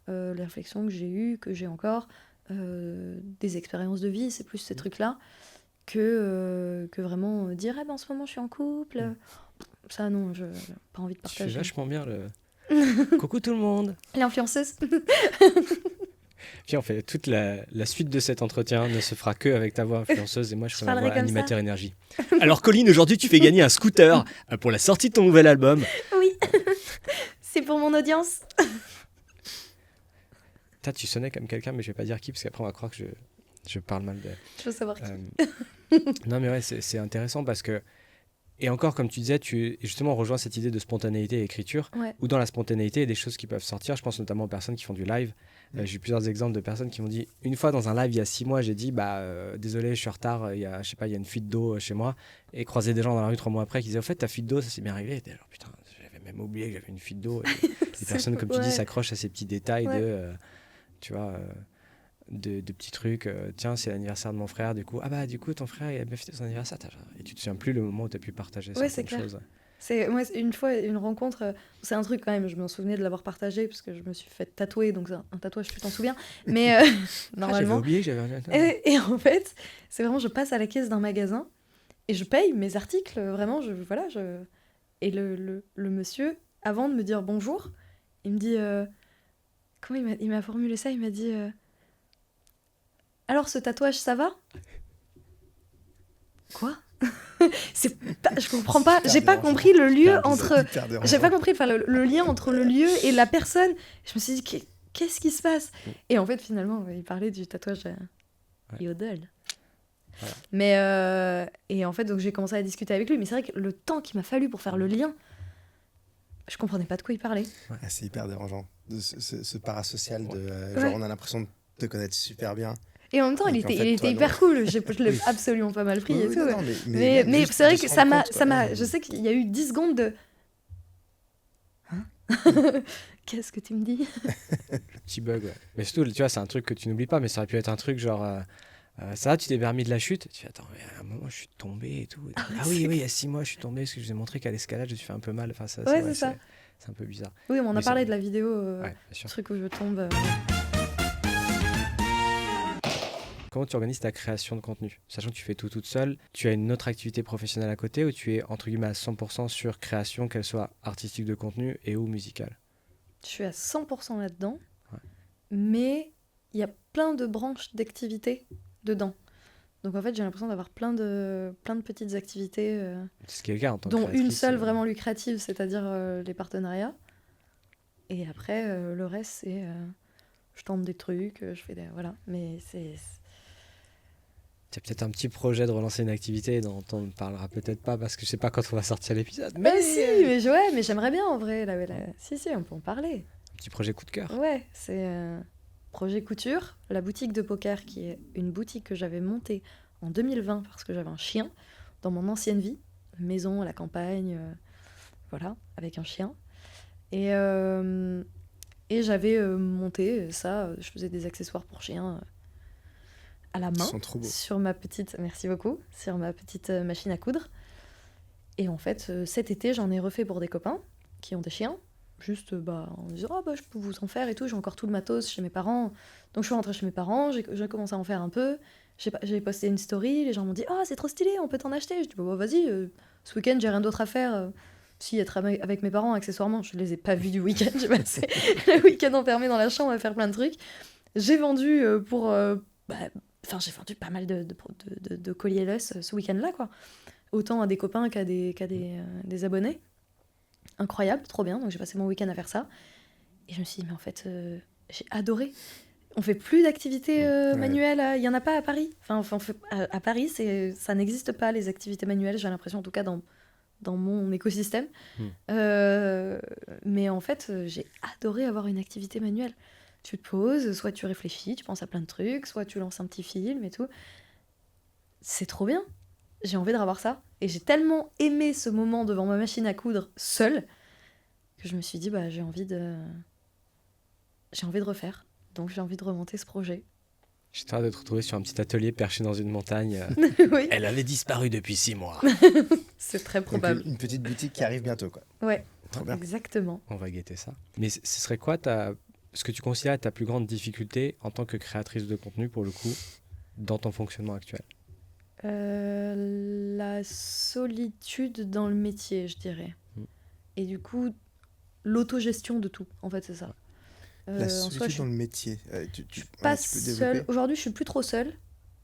les réflexions que j'ai eues, que j'ai encore, des expériences de vie, c'est plus ces trucs-là, que vraiment dire en ce moment, je suis en couple. Ça, non, je n'ai pas envie de partager. Tu fais vachement bien le... Coucou tout le monde. L'influenceuse. Puis en fait, toute la suite de cet entretien ne se fera que avec ta voix influenceuse, et moi je serai ma voix animateur énergie. Alors Colline, aujourd'hui tu fais gagner un scooter pour la sortie de ton nouvel album. Oui, c'est pour mon audience. Tu sonnais comme quelqu'un, mais je vais pas dire qui, parce qu'après on va croire que je parle mal de... Je veux savoir qui. Non mais ouais, c'est intéressant parce que... Et encore, comme tu disais, justement, on rejoint cette idée de spontanéité et écriture, où dans la spontanéité, il y a des choses qui peuvent sortir. Je pense notamment aux personnes qui font du live. J'ai eu plusieurs exemples de personnes qui m'ont dit, une fois dans un live, il y a 6 mois, j'ai dit, désolé, je suis en retard, il y a une fuite d'eau chez moi, et croiser des gens dans la rue 3 mois après qui disaient, au fait, ta fuite d'eau, ça s'est bien arrivé. Et genre, putain, j'avais même oublié que j'avais une fuite d'eau. Et les personnes, comme tu dis, s'accrochent à ces petits détails de petits trucs, tiens, c'est l'anniversaire de mon frère, du coup ton frère il a bien fêté son anniversaire, et tu te souviens plus le moment où tu as pu partager certaines choses. Moi, une fois, une rencontre, c'est un truc quand même, je m'en souvenais de l'avoir partagé parce que je me suis fait tatouer, donc un tatouage tu t'en souviens, mais normalement j'avais oublié que j'avais un tatouage. Et en fait c'est vraiment, je passe à la caisse d'un magasin et je paye mes articles, vraiment et le monsieur, avant de me dire bonjour, Il me dit... comment il m'a formulé ça? Il m'a dit... alors, ce tatouage, ça va? Quoi? Je comprends pas. J'ai pas compris le lieu entre... J'ai pas compris le lien entre le lieu et la personne. Je me suis dit, qu'est-ce qui se passe? Et en fait, finalement, il parlait du tatouage Yodel. Voilà. Mais et en fait, donc j'ai commencé à discuter avec lui. Mais c'est vrai que le temps qu'il m'a fallu pour faire le lien, je comprenais pas de quoi il parlait. Ouais, c'est hyper dérangeant. Ce parasocial de genre on a l'impression de te connaître super bien. Et en même temps, il était hyper cool. Je l'ai absolument pas mal pris et tout. Non, mais c'est vrai que ça m'a. Je sais qu'il y a eu 10 secondes de. Hein? Qu'est-ce que tu me dis? Le petit bug, ouais. Mais surtout, tu vois, c'est un truc que tu n'oublies pas, mais ça aurait pu être un truc genre. Ça, tu t'es permis de la chute. Tu fais, attends, mais à un moment, je suis tombé et tout. Ah oui, il y a 6 mois, je suis tombé parce que je vous ai montré qu'à l'escalade, je me suis fait un peu mal. Enfin, ça, ouais, c'est ça. C'est un peu bizarre. Oui, on en a parlé de la vidéo, truc où je tombe. Comment tu organises ta création de contenu? Sachant que tu fais tout toute seule, tu as une autre activité professionnelle à côté ou tu es entre guillemets à 100% sur création, qu'elle soit artistique de contenu et ou musicale? Je suis à 100% là-dedans, mais il y a plein de branches d'activités dedans. Donc en fait, j'ai l'impression d'avoir plein de petites activités, c'est ce qui est le cas en tant que dont une seule vraiment lucrative, c'est-à-dire les partenariats. Et après, le reste, c'est je tente des trucs, je fais des... Voilà, mais c'est... C'est peut-être un petit projet de relancer une activité dont on ne parlera peut-être pas parce que je sais pas quand on va sortir l'épisode. Mais mais j'aimerais bien en vrai. Si, on peut en parler. Un petit projet coup de cœur. Ouais, c'est projet couture, la boutique de poker qui est une boutique que j'avais montée en 2020 parce que j'avais un chien dans mon ancienne vie, maison à la campagne, voilà, avec un chien. Et j'avais monté ça, je faisais des accessoires pour chiens à la main sur ma petite, merci beaucoup, sur ma petite machine à coudre. Et en fait, cet été, j'en ai refait pour des copains qui ont des chiens, juste en disant je peux vous en faire et tout, j'ai encore tout le matos chez mes parents. Donc je suis rentrée chez mes parents, j'ai commencé à en faire un peu, j'ai posté une story, les gens m'ont dit c'est trop stylé, on peut t'en acheter. Je dis vas-y, ce week-end j'ai rien d'autre à faire. Si, être avec mes parents accessoirement, je les ai pas vus du week-end, j'ai passé le week-end enfermé dans la chambre à faire plein de trucs. J'ai vendu j'ai vendu pas mal de colliers LES ce week-end-là, quoi. Autant à des copains qu'à des abonnés. Incroyable, trop bien. Donc j'ai passé mon week-end à faire ça. Et je me suis dit, mais en fait, j'ai adoré. On fait plus d'activités manuelles. Il y en a pas à Paris. À Paris, ça n'existe pas, les activités manuelles, j'ai l'impression, en tout cas dans mon écosystème. Mais en fait, j'ai adoré avoir une activité manuelle. Tu te poses, soit tu réfléchis, tu penses à plein de trucs, soit tu lances un petit film et tout. C'est trop bien. J'ai envie de revoir ça. Et j'ai tellement aimé ce moment devant ma machine à coudre seule que je me suis dit, j'ai envie de refaire. Donc j'ai envie de remonter ce projet. J'étais en train de te retrouver sur un petit atelier perché dans une montagne. Oui. Elle avait disparu depuis 6 mois. C'est très probable. Donc, une petite boutique qui arrive bientôt, quoi. Ouais, trop bien. Exactement. On va guetter ça. Mais ce serait quoi ce que tu considères être ta plus grande difficulté en tant que créatrice de contenu, pour le coup, dans ton fonctionnement actuel? La solitude dans le métier, je dirais. Et du coup, l'autogestion de tout, en fait, c'est ça. La solitude dans le métier. Je suis pas seule. Aujourd'hui, je suis plus trop seule.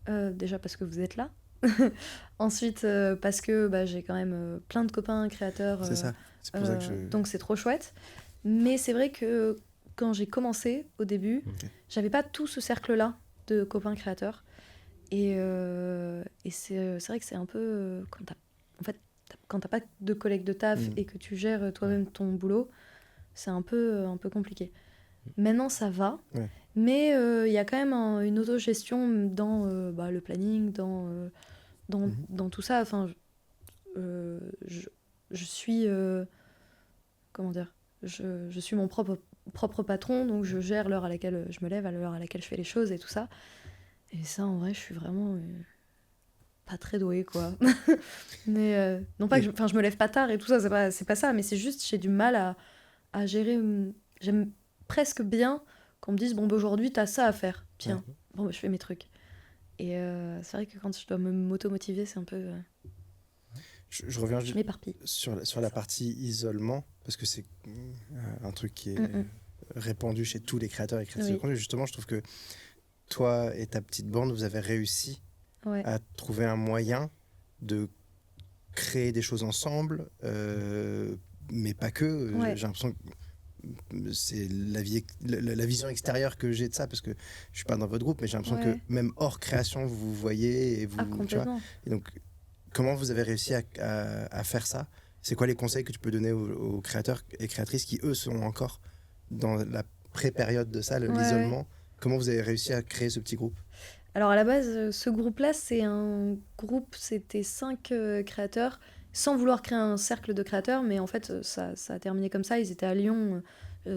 Déjà parce que vous êtes là. Ensuite, parce que j'ai quand même plein de copains créateurs. C'est ça. C'est pour ça que donc c'est trop chouette. Mais c'est vrai que quand j'ai commencé au début, j'avais pas tout ce cercle-là de copains créateurs. Et c'est vrai que c'est un peu... quand t'as pas de collègues de taf et que tu gères toi-même ton boulot, c'est un peu compliqué. Maintenant, ça va. Ouais. Mais il y a quand même une autogestion dans le planning, dans tout ça. Enfin, je suis... comment dire, je suis mon propre patron, donc je gère l'heure à laquelle je me lève, à l'heure à laquelle je fais les choses et tout ça. Et ça, en vrai, je suis vraiment pas très douée, quoi. Mais non pas que je me lève pas tard et tout ça, c'est pas ça, mais c'est juste j'ai du mal à gérer. J'aime presque bien qu'on me dise aujourd'hui t'as ça à faire, tiens, je fais mes trucs. Et c'est vrai que quand je dois m'auto-motiver, c'est un peu... Je reviens Je m'éparpille. sur la partie isolement, parce que c'est un truc qui est répandu chez tous les créateurs et créatrices de contenu. Justement, je trouve que toi et ta petite bande, vous avez réussi à trouver un moyen de créer des choses ensemble, mais pas que. J'ai l'impression que c'est la vision extérieure que j'ai de ça, parce que je suis pas dans votre groupe, mais j'ai l'impression que même hors création, vous vous voyez et vous. Tu vois, et donc, comment vous avez réussi à faire ça? C'est quoi les conseils que tu peux donner aux créateurs et créatrices qui, eux, sont encore dans la pré-période de ça, l'isolement? Comment vous avez réussi à créer ce petit groupe? Alors à la base, ce groupe-là, c'est un groupe, c'était 5 créateurs, sans vouloir créer un cercle de créateurs, mais en fait, ça a terminé comme ça. Ils étaient à Lyon,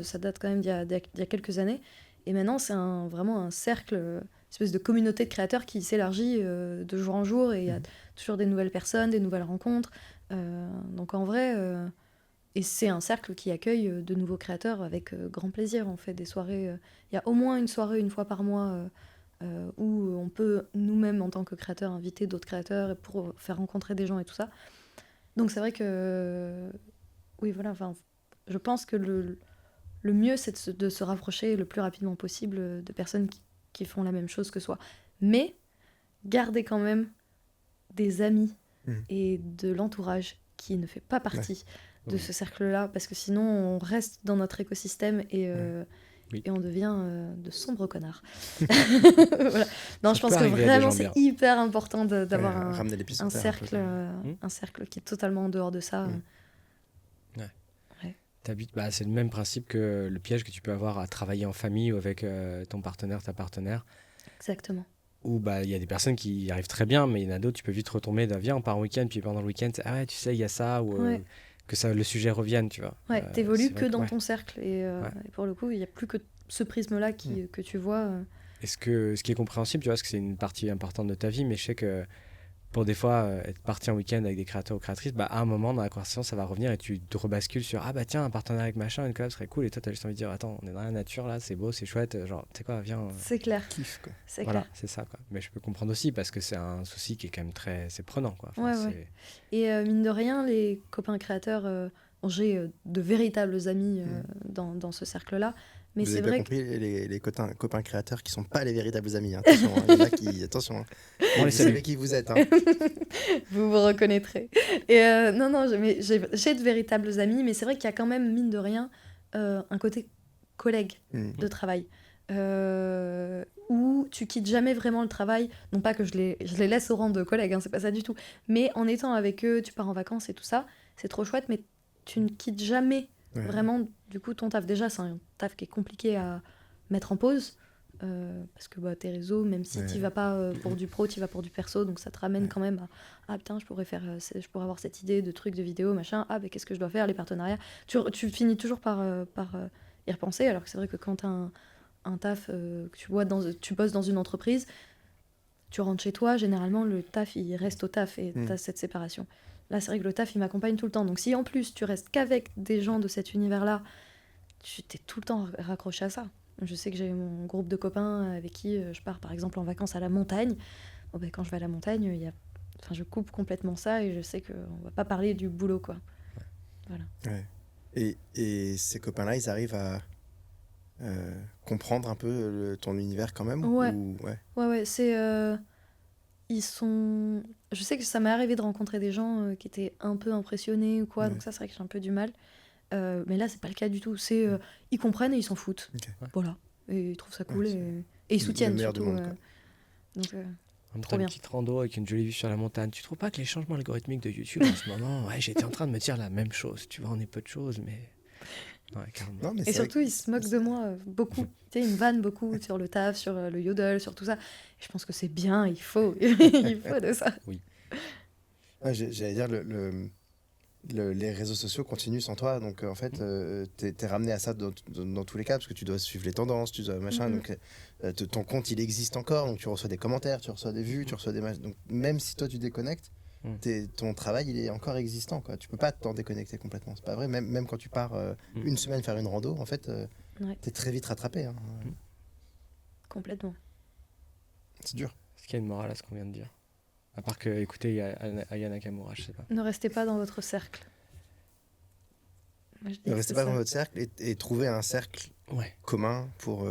ça date quand même d'il y a quelques années. Et maintenant, c'est vraiment un cercle, une espèce de communauté de créateurs qui s'élargit de jour en jour, et il y a toujours des nouvelles personnes, des nouvelles rencontres. Donc en vrai, et c'est un cercle qui accueille de nouveaux créateurs avec grand plaisir. On fait des soirées, il y a au moins une soirée une fois par mois où on peut nous-mêmes en tant que créateurs inviter d'autres créateurs pour faire rencontrer des gens et tout ça. Donc c'est vrai que oui, voilà, enfin, je pense que le mieux c'est de se rapprocher le plus rapidement possible de personnes qui font la même chose que soi, mais garder quand même des amis et de l'entourage qui ne fait pas partie de ce cercle-là, parce que sinon on reste dans notre écosystème et on devient de sombres connards. Voilà. Non, je pense que vraiment c'est hyper important d'avoir un cercle, un cercle qui est totalement en dehors de ça. C'est le même principe que le piège que tu peux avoir à travailler en famille ou avec ton partenaire, ta partenaire. Exactement. Où il y a des personnes qui y arrivent très bien, mais il y en a d'autres, tu peux vite retomber viens, on part en week-end, puis pendant le week-end, ah ouais, tu sais, il y a ça, ou que ça, le sujet revienne, tu vois. Ouais, t'évolues que dans ton cercle, et pour le coup, il n'y a plus que ce prisme-là que tu vois. Et ce qui est compréhensible, tu vois, parce que c'est une partie importante de ta vie, mais je sais que pour des fois être parti en week-end avec des créateurs ou créatrices, à un moment dans la conversation, ça va revenir et tu te rebascules sur tiens, un partenariat avec machin, une collab serait cool, et toi, t'as juste envie de dire attends, on est dans la nature là, c'est beau, c'est chouette, genre, tu sais quoi, viens. C'est clair. Kiff, quoi. Voilà, c'est ça, quoi. Mais je peux comprendre aussi parce que c'est un souci qui est quand même c'est prenant, quoi. Et mine de rien, les copains créateurs, j'ai de véritables amis dans ce cercle-là. Mais vous c'est avez vrai bien compris, les copains créateurs qui ne sont pas les véritables amis. Hein. Attention, il y en a qui... Attention, hein. Vous savez qui vous êtes. Hein. Vous vous reconnaîtrez. Et non, j'ai de véritables amis, mais c'est vrai qu'il y a quand même, mine de rien, un côté collègue de travail. Où tu quittes jamais vraiment le travail. Non pas que je les laisse au rang de collègues, hein, c'est pas ça du tout. Mais en étant avec eux, tu pars en vacances et tout ça, c'est trop chouette, mais tu ne quittes jamais vraiment, du coup, ton taf. Déjà, c'est un taf qui est compliqué à mettre en pause, parce que tes réseaux, même si tu vas pas pour du pro, tu vas pour du perso, donc ça te ramène quand même à putain, je pourrais avoir cette idée de trucs de vidéo, machin, qu'est-ce que je dois faire, les partenariats. Tu finis toujours par y repenser, alors que c'est vrai que quand t'as un taf, que tu bosses dans une entreprise, tu rentres chez toi, généralement le taf il reste au taf et t'as cette séparation. Là, c'est vrai que le taf, il m'accompagne tout le temps. Donc, si en plus, tu restes qu'avec des gens de cet univers-là, tu t'es tout le temps raccroché à ça. Je sais que j'ai mon groupe de copains avec qui je pars, par exemple, en vacances à la montagne. Quand je vais à la montagne, je coupe complètement ça et je sais qu'on ne va pas parler du boulot, quoi. Voilà. Ouais. Et ces copains-là, ils arrivent à comprendre un peu ton univers quand même Ouais, c'est... Ils sont... Je sais que ça m'est arrivé de rencontrer des gens qui étaient un peu impressionnés ou quoi, donc ça, c'est vrai que j'ai un peu du mal. Mais là, c'est pas le cas du tout. C'est ils comprennent et ils s'en foutent. Voilà. Et ils trouvent ça cool et ils soutiennent surtout. Donc, trop bien. Une petite rando avec une jolie vue sur la montagne. Tu trouves pas que les changements algorithmiques de YouTube en ce moment, j'étais en train de me dire la même chose. Tu vois, on est peu de choses, mais... Non, mais et surtout, ils se moquent de moi beaucoup. Tu sais, ils me vannent beaucoup sur le taf, sur le yodel, sur tout ça. Et je pense que c'est bien, il faut de ça. Oui. J'allais dire, les réseaux sociaux continuent sans toi. Donc, en fait, t'es ramené à ça dans tous les cas, parce que tu dois suivre les tendances, tu dois machin. Donc, ton compte, il existe encore. Donc, tu reçois des commentaires, tu reçois des vues, tu reçois des machins. Donc, même si toi, tu déconnectes, ton travail, il est encore existant, quoi. Tu peux pas t'en déconnecter complètement. C'est pas vrai. Même quand tu pars une semaine faire une rando, en fait, t'es très vite rattrapé. Hein. Complètement. C'est dur. Est-ce qu'il y a une morale à ce qu'on vient de dire? À part que écoutez Aya Nakamura, je sais pas. Ne restez pas dans votre cercle. Ne restez pas dans votre cercle et trouvez un cercle commun pour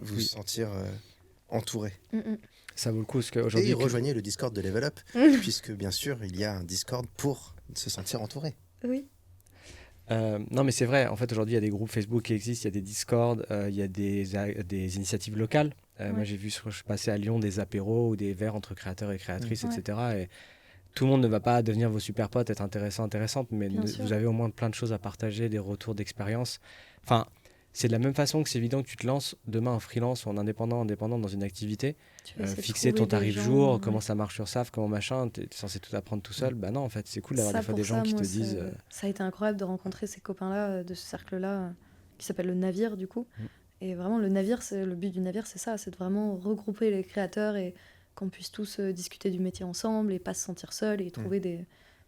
vous sentir entouré. Ça vaut le coup. Et rejoignez le Discord de Level Up, puisque bien sûr, il y a un Discord pour se sentir entouré. Oui. Non, mais c'est vrai. En fait, aujourd'hui, il y a des groupes Facebook qui existent, il y a des Discord, il y a des initiatives locales. Moi, j'ai vu je passais à Lyon des apéros ou des verres entre créateurs et créatrices, etc. Et tout le monde ne va pas devenir vos super potes, être intéressante, mais vous avez au moins plein de choses à partager, des retours d'expérience. Enfin, c'est de la même façon que c'est évident que tu te lances demain en freelance ou en indépendant dans une activité. Fixer ton tarif jour, comment ça marche sur SAF, comment machin, tu es censé tout apprendre tout seul. Bah non, en fait, c'est cool d'avoir des fois des gens qui te disent... Ça a été incroyable de rencontrer ces copains-là, de ce cercle-là, qui s'appelle le Navire, du coup. Et vraiment, le but du Navire, c'est ça, c'est de vraiment regrouper les créateurs et qu'on puisse tous discuter du métier ensemble et pas se sentir seul et trouver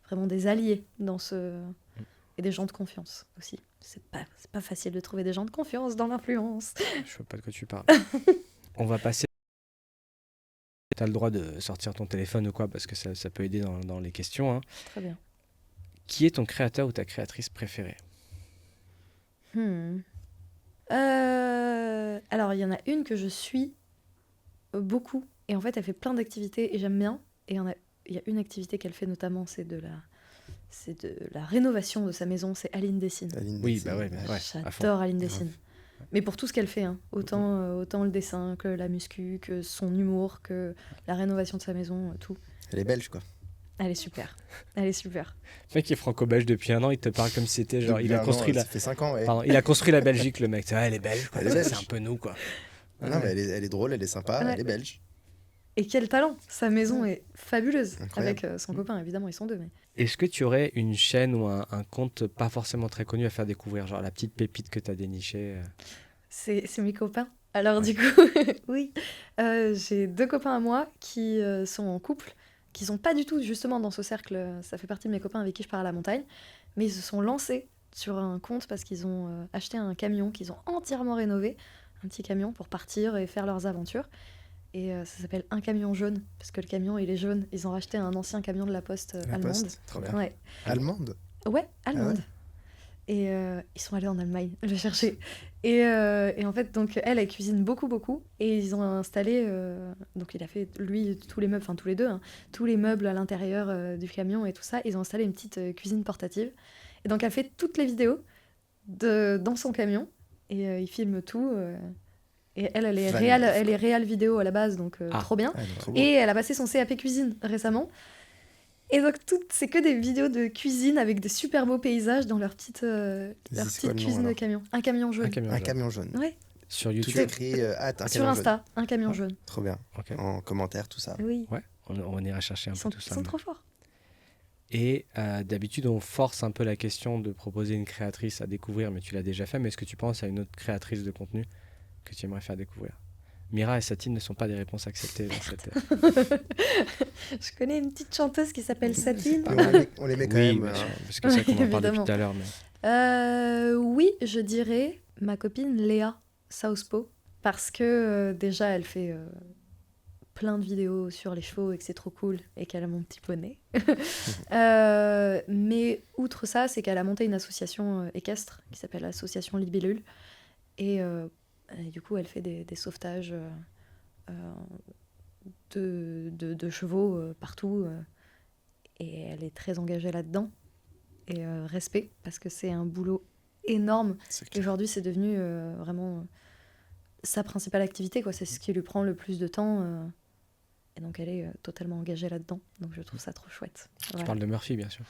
vraiment des alliés dans ce... Et des gens de confiance aussi. C'est pas facile de trouver des gens de confiance dans l'influence. Je vois pas de quoi tu parles. On va passer... Tu as le droit de sortir ton téléphone ou quoi, parce que ça peut aider dans les questions. Hein. Très bien. Qui est ton créateur ou ta créatrice préférée? Alors, il y en a une que je suis beaucoup. Et en fait, elle fait plein d'activités et j'aime bien. Et il y a une activité qu'elle fait notamment, c'est de la rénovation de sa maison. C'est Aline Dessine. Oui, bah ouais. J'adore Aline Dessine. Mais pour tout ce qu'elle fait, hein. Autant le dessin que la muscu, que son humour, que la rénovation de sa maison, tout. Elle est belge, quoi. Elle est super. Le mec est franco-belge depuis 1 an, il te parle comme si c'était genre... Il a construit ça fait 5 ans, ouais. Pardon, il a construit la Belgique, le mec. Elle est belge, quoi. C'est un peu nous, quoi. Non, mais elle est drôle, elle est sympa, elle est belge. Et quel talent! Sa maison est fabuleuse. Incroyable. Avec son copain, évidemment, ils sont deux. Mais... Est-ce que tu aurais une chaîne ou un compte pas forcément très connu à faire découvrir, genre la petite pépite que tu as dénichée C'est mes copains. Alors du coup, oui, j'ai 2 copains à moi qui sont en couple, qui sont pas du tout justement dans ce cercle. Ça fait partie de mes copains avec qui je pars à la montagne, mais ils se sont lancés sur un compte parce qu'ils ont acheté un camion qu'ils ont entièrement rénové, un petit camion pour partir et faire leurs aventures. Et ça s'appelle Un camion jaune, parce que le camion il est jaune. Ils ont racheté un ancien camion de la Poste allemande. Trop bien. Ouais. Allemande? Ouais, allemande. Ah ouais. Et ils sont allés en Allemagne le chercher. Et en fait, donc elle cuisine beaucoup. Et ils ont installé, donc il a fait lui tous les meubles, enfin tous les deux, hein, tous les meubles à l'intérieur du camion et tout ça. Ils ont installé une petite cuisine portative. Et donc elle fait toutes les vidéos dans son camion. Et il filme tout. Et elle est réal vidéo à la base, donc trop bien. Et elle a passé son CAP cuisine récemment. Et donc, c'est que des vidéos de cuisine avec des super beaux paysages dans leur petite cuisine de camion. Un camion jaune. Un camion jaune. Ouais. Sur YouTube. Tout écrit sur Insta, Un camion jaune. Trop bien. Okay. En commentaire, tout ça. Oui. Ouais, on ira chercher un peu tout ça. Ils sont trop forts. Et d'habitude, on force un peu la question de proposer une créatrice à découvrir, mais tu l'as déjà fait. Mais est-ce que tu penses à une autre créatrice de contenu que tu aimerais faire découvrir? Mira et Satine ne sont pas des réponses acceptées dans cette... Je connais une petite chanteuse qui s'appelle Satine. On les met quand même. Parce que c'est ça qu'on en parle depuis tout à l'heure. Mais... oui, je dirais ma copine Léa Sauspo, parce que déjà, elle fait plein de vidéos sur les chevaux et que c'est trop cool et qu'elle a mon petit poney. Mais outre ça, c'est qu'elle a monté une association équestre qui s'appelle l'Association Libellule. Et du coup, elle fait des sauvetages de chevaux partout. Et elle est très engagée là-dedans. Et respect, parce que c'est un boulot énorme. Et aujourd'hui, c'est devenu vraiment sa principale activité, quoi. C'est ce qui lui prend le plus de temps. Et donc, elle est totalement engagée là-dedans. Donc, je trouve ça trop chouette. Tu parles de Murphy, bien sûr.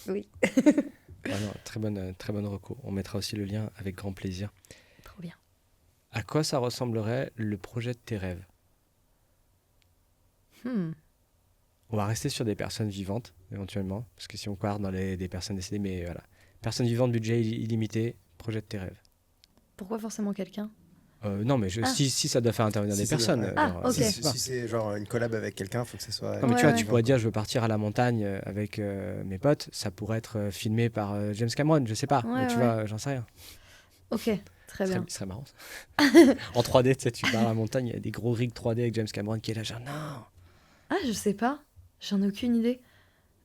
Oui. Non, très bonne reco. On mettra aussi le lien avec grand plaisir. Trop bien. À quoi ça ressemblerait le projet de tes rêves? On va rester sur des personnes vivantes, éventuellement, parce que si on part dans des personnes décédées, mais voilà. Personnes vivantes, budget illimité, projet de tes rêves. Pourquoi forcément quelqu'un? Non, mais si ça doit faire intervenir des personnes. Ok. Si c'est genre une collab avec quelqu'un, il faut que ce soit... Non, mais tu vois, tu pourrais dire, je veux partir à la montagne avec mes potes, ça pourrait être filmé par James Cameron, je sais pas, mais tu vois, j'en sais rien. Ok. Très bien. Ce serait marrant. En 3D, tu sais, tu pars à la montagne, il y a des gros rigs 3D avec James Cameron qui est là, genre non. Ah, je sais pas. J'en ai aucune idée.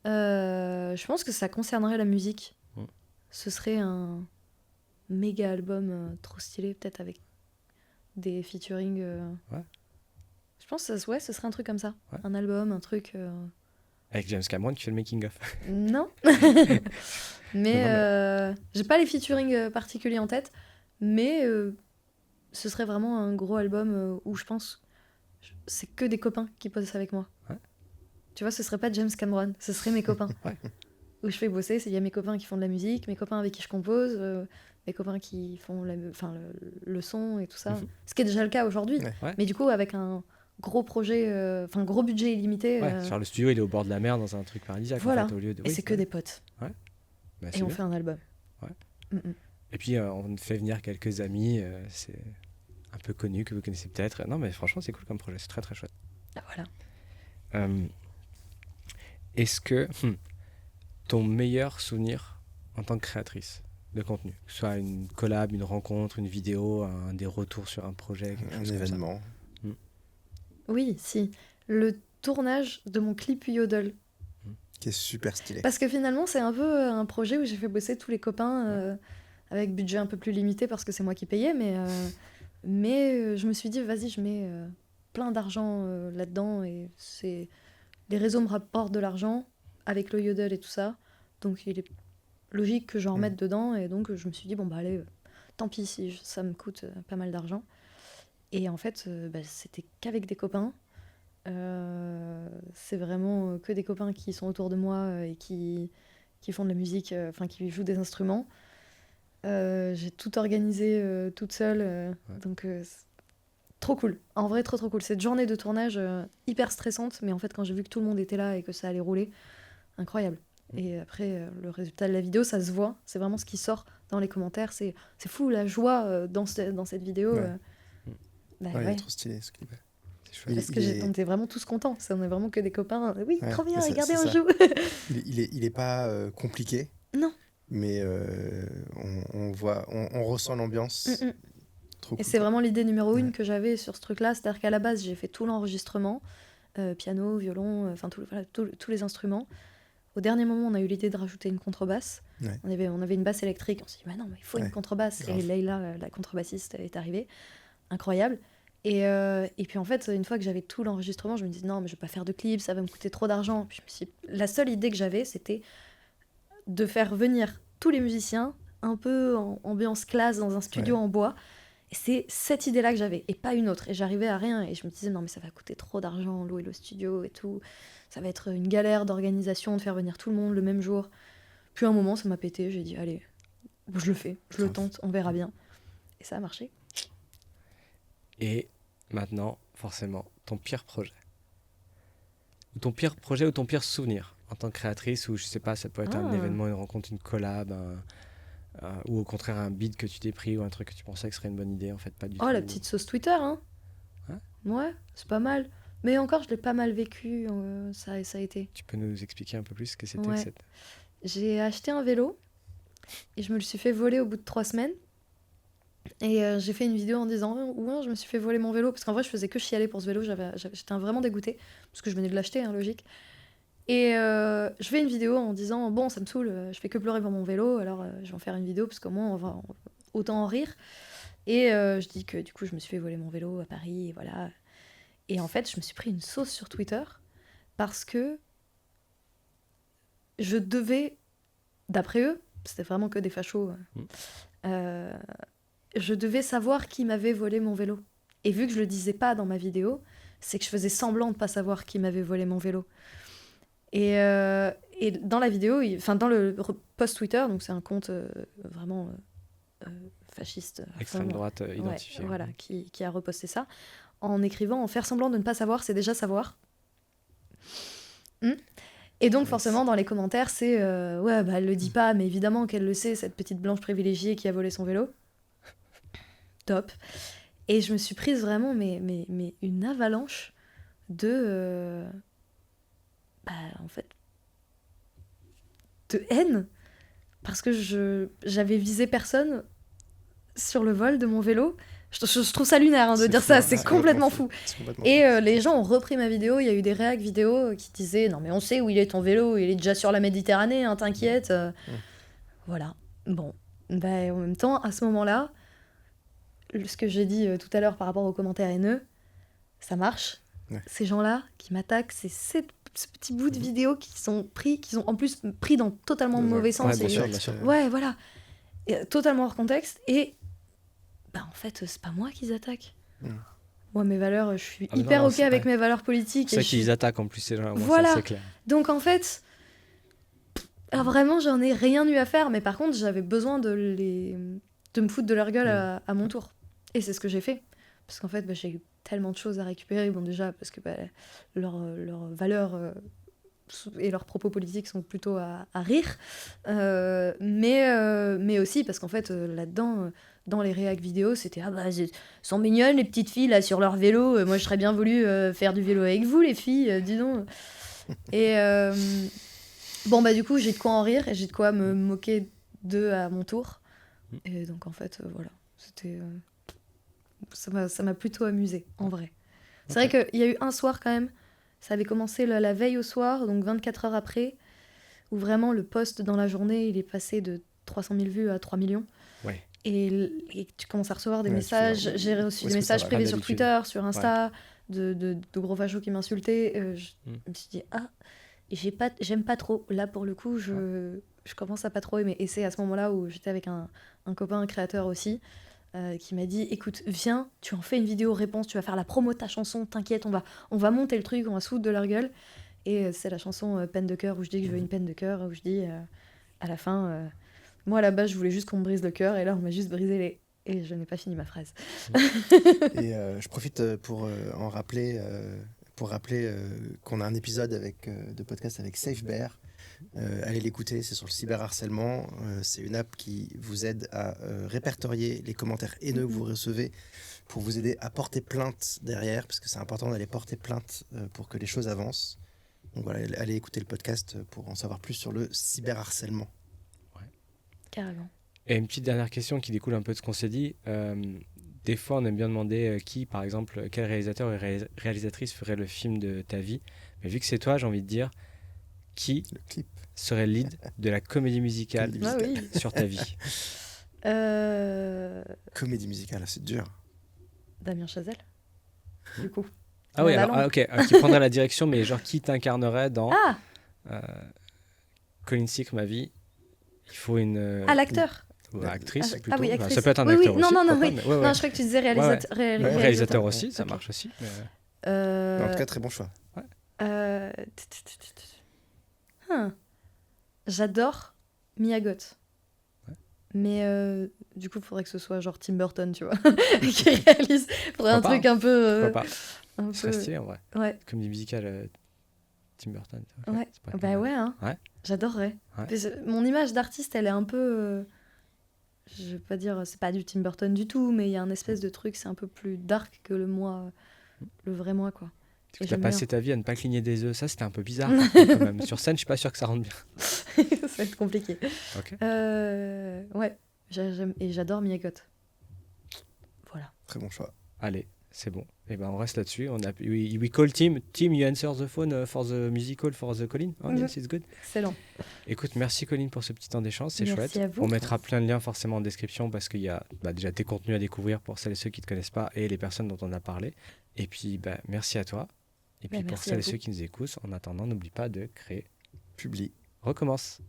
Je pense que ça concernerait la musique. Ce serait un méga album trop stylé, peut-être avec des featuring. Ouais. Je pense que ce serait un truc comme ça. Ouais. Un album, un truc. Avec James Cameron qui fait le making-of. Non. mais j'ai pas les featuring particuliers en tête. Mais ce serait vraiment un gros album où je pense c'est que des copains qui bossent avec moi. Ouais. Tu vois, ce serait pas James Cameron, ce serait mes copains. Ouais. Où je fais bosser, il y a mes copains qui font de la musique, mes copains avec qui je compose, mes copains qui font le son et tout ça. Ce qui est déjà le cas aujourd'hui. Ouais. Mais du coup, avec un gros projet, gros budget illimité. Genre le studio, il est au bord de la mer dans un truc paradisiaque. Voilà. En fait, au lieu de... Et c'est que des potes. Ouais. Bah, et on fait un album. Ouais. Et puis, on fait venir quelques amis, c'est un peu connu, que vous connaissez peut-être. Non, mais franchement, c'est cool comme projet, c'est très très chouette. Ah, voilà. Est-ce que ton meilleur souvenir en tant que créatrice de contenu, que ce soit une collab, une rencontre, une vidéo, des retours sur un projet, un événement. Oui, si. Le tournage de mon clip Yodel. Qui est super stylé. Parce que finalement, c'est un peu un projet où j'ai fait bosser tous les copains avec budget un peu plus limité parce que c'est moi qui payais, mais je me suis dit, vas-y, je mets plein d'argent là-dedans et les réseaux me rapportent de l'argent avec le Yodel et tout ça. Donc il est logique que j'en remette dedans et donc je me suis dit, bon bah allez, tant pis si ça me coûte pas mal d'argent. Et en fait, c'était qu'avec des copains. C'est vraiment que des copains qui sont autour de moi et qui font de la musique, qui jouent des instruments. J'ai tout organisé toute seule, donc trop cool. En vrai, trop cool. Cette journée de tournage hyper stressante, mais en fait, quand j'ai vu que tout le monde était là et que ça allait rouler, incroyable. Et après, le résultat de la vidéo, ça se voit. C'est vraiment ce qui sort dans les commentaires. C'est fou la joie dans cette vidéo. Il est trop stylé ce clip. Parce que on était vraiment tous contents. On est vraiment que des copains. Oui, trop bien, regardez, on joue. il est pas compliqué. Non. Mais on ressent l'ambiance. Trop et cool, c'est vraiment l'idée numéro 1 que j'avais sur ce truc-là. C'est-à-dire qu'à la base, j'ai fait tout l'enregistrement, piano, violon, tous les instruments. Au dernier moment, on a eu l'idée de rajouter une contrebasse. Ouais. On avait une basse électrique. On s'est dit, mais non, mais il faut une contrebasse. Grave. Et Leïla, la contrebassiste, est arrivée. Incroyable. Et puis en fait, une fois que j'avais tout l'enregistrement, je me disais non, mais je vais pas faire de clip, ça va me coûter trop d'argent. Puis la seule idée que j'avais, c'était de faire venir tous les musiciens, un peu en ambiance classe, dans un studio en bois. Et c'est cette idée-là que j'avais, et pas une autre. Et j'arrivais à rien, et je me disais non, mais ça va coûter trop d'argent, louer le studio et tout. Ça va être une galère d'organisation, de faire venir tout le monde le même jour. Puis à un moment, ça m'a pété, j'ai dit allez, je le fais, je le tente, on verra bien. Et ça a marché. Et maintenant, forcément, ton pire projet. Ou ton pire projet ou ton pire souvenir en tant que créatrice, ou je sais pas, ça peut être un événement, une rencontre, une collab, ou au contraire un beat que tu t'es pris ou un truc que tu pensais que serait une bonne idée, en fait, pas du tout. Oh, la petite sauce Twitter, hein. Ouais, c'est pas mal. Mais encore, je l'ai pas mal vécu, ça a été. Tu peux nous expliquer un peu plus ce que c'était cette... J'ai acheté un vélo et je me le suis fait voler au bout de 3 semaines. Et j'ai fait une vidéo en disant ouais, je me suis fait voler mon vélo, parce qu'en vrai je faisais que chialer pour ce vélo, j'étais vraiment dégoûtée parce que je venais de l'acheter, logique. Et je fais une vidéo en disant bon, ça me saoule, je fais que pleurer pour mon vélo, alors je vais en faire une vidéo parce qu'au moins on va autant en rire. Et je dis que du coup je me suis fait voler mon vélo à Paris, et voilà. Et en fait je me suis pris une sauce sur Twitter parce que je devais, d'après eux, c'était vraiment que des fachos, je devais savoir qui m'avait volé mon vélo. Et vu que je le disais pas dans ma vidéo, c'est que je faisais semblant de pas savoir qui m'avait volé mon vélo. Et dans la vidéo, dans le post Twitter, donc c'est un compte vraiment fasciste. Extrême droite identifié. Ouais, voilà, qui a reposté ça, en écrivant « En faire semblant de ne pas savoir, c'est déjà savoir ». Et donc forcément dans les commentaires c'est ouais bah elle le dit pas, mais évidemment qu'elle le sait, cette petite blanche privilégiée qui a volé son vélo. Top. Et je me suis prise vraiment mais une avalanche de en fait de haine, parce que j'avais visé personne sur le vol de mon vélo. Je trouve ça lunaire de dire fou, ça, hein, c'est complètement fou. Complètement Et les gens ont repris ma vidéo, il y a eu des réacs vidéo qui disaient « Non mais on sait où il est ton vélo, il est déjà sur la Méditerranée, hein, t'inquiète. » Voilà. Bon. Bah, en même temps, à ce moment-là, ce que j'ai dit tout à l'heure par rapport aux commentaires haineux, ça marche. Ouais. Ces gens-là qui m'attaquent, c'est ce petit bout de vidéo qui ont en plus pris dans totalement mauvais sens. Ouais, bien sûr. Ouais, voilà. Et, totalement hors contexte. Et en fait, c'est pas moi qu'ils attaquent. Moi, mes valeurs, je suis hyper OK avec mes valeurs politiques. C'est ça qu'ils attaquent en plus, ces gens-là. Voilà. C'est clair. Donc en fait, vraiment, j'en ai rien eu à faire. Mais par contre, j'avais besoin de me foutre de leur gueule à mon tour. Et c'est ce que j'ai fait. Parce qu'en fait, j'ai eu tellement de choses à récupérer. Bon, déjà, parce que leurs valeurs et leurs propos politiques sont plutôt à rire. Mais aussi parce qu'en fait, là-dedans, dans les réacs vidéo, c'était « Ah bah, elles sont mignonnes, les petites filles, là, sur leur vélo. Moi, je serais bien voulu faire du vélo avec vous, les filles, dis donc. » Et bon, bah, du coup, j'ai de quoi en rire et j'ai de quoi me moquer d'eux à mon tour. Et donc, en fait, voilà. C'était... ça m'a plutôt amusée, en vrai. C'est vrai qu'il y a eu un soir, quand même. Ça avait commencé la veille au soir, donc 24 heures après, où vraiment le post dans la journée, il est passé de 300 000 vues à 3 millions. Ouais. Et tu commences à recevoir des messages. J'ai reçu des messages privés sur Twitter, sur Insta, de gros fachos qui m'insultaient. Je me suis dit, j'aime pas trop. Là, pour le coup, je commence à pas trop aimer. Et c'est à ce moment-là où j'étais avec un copain, un créateur aussi, qui m'a dit, écoute, viens, tu en fais une vidéo réponse, tu vas faire la promo de ta chanson, t'inquiète, on va monter le truc, on va se foutre de leur gueule. Et c'est la chanson Peine de cœur, où je dis que je veux une peine de cœur, où je dis à la fin, moi à la base je voulais juste qu'on me brise le cœur, et là on m'a juste brisé les... Et je n'ai pas fini ma phrase. Et je profite pour rappeler qu'on a un épisode de podcast avec Safe Bear. Allez l'écouter, c'est sur le cyberharcèlement. C'est une app qui vous aide à répertorier les commentaires haineux que vous recevez pour vous aider à porter plainte derrière, parce que c'est important d'aller porter plainte pour que les choses avancent. Donc voilà, allez écouter le podcast pour en savoir plus sur le cyberharcèlement. Ouais. Carrément. Et une petite dernière question qui découle un peu de ce qu'on s'est dit. Des fois, on aime bien demander par exemple, quel réalisateur ou réalisatrice ferait le film de ta vie. Mais vu que c'est toi, j'ai envie de dire, qui serait le lead de la comédie musicale sur ta vie? Comédie musicale, c'est dur. Damien Chazelle, du coup. Ah oui, alors, ok, qui prendrait la direction, mais genre qui t'incarnerait dans Colin Secre, ma vie? Il faut une... l'acteur actrice plutôt. Ah oui, actrice. Ça peut être un acteur aussi. Non, pas, oui. mais Non, je crois que tu disais réalisateur aussi, ça marche aussi. Mais... En tout cas, très bon choix. J'adore Mia Goth. Mais du coup, il faudrait que ce soit genre Tim Burton, tu vois, qui réalise. Il faudrait un truc un peu... un peu stylé, en vrai. Ouais. Comédie musicale Tim Burton. Ouais. Bah ouais, hein. Ouais. J'adorerais. Mon image d'artiste, elle est un peu... je vais pas dire, c'est pas du Tim Burton du tout, mais il y a un espèce de truc, c'est un peu plus dark que le vrai moi, quoi. Tu as passé ta vie à ne pas cligner des œufs, ça c'était un peu bizarre quand même. Sur scène, je suis pas sûr que ça rentre bien. Ça va être compliqué. Okay. Ouais, et j'adore Mia Goth. Voilà. Très bon choix. Allez, c'est bon. Et ben on reste là-dessus. We call Tim. Tim, you answer the phone for the musical for the Colin. Oh, yes, it's good. Excellent. Écoute, merci Colin pour ce petit temps d'échange, c'est chouette. À vous. On mettra plein de liens forcément en description parce qu'il y a déjà tes contenus à découvrir pour celles et ceux qui ne te connaissent pas et les personnes dont on a parlé. Et puis, merci à toi. Et puis pour celles et ceux qui nous écoutent, en attendant, n'oublie pas de créer, publie, recommence.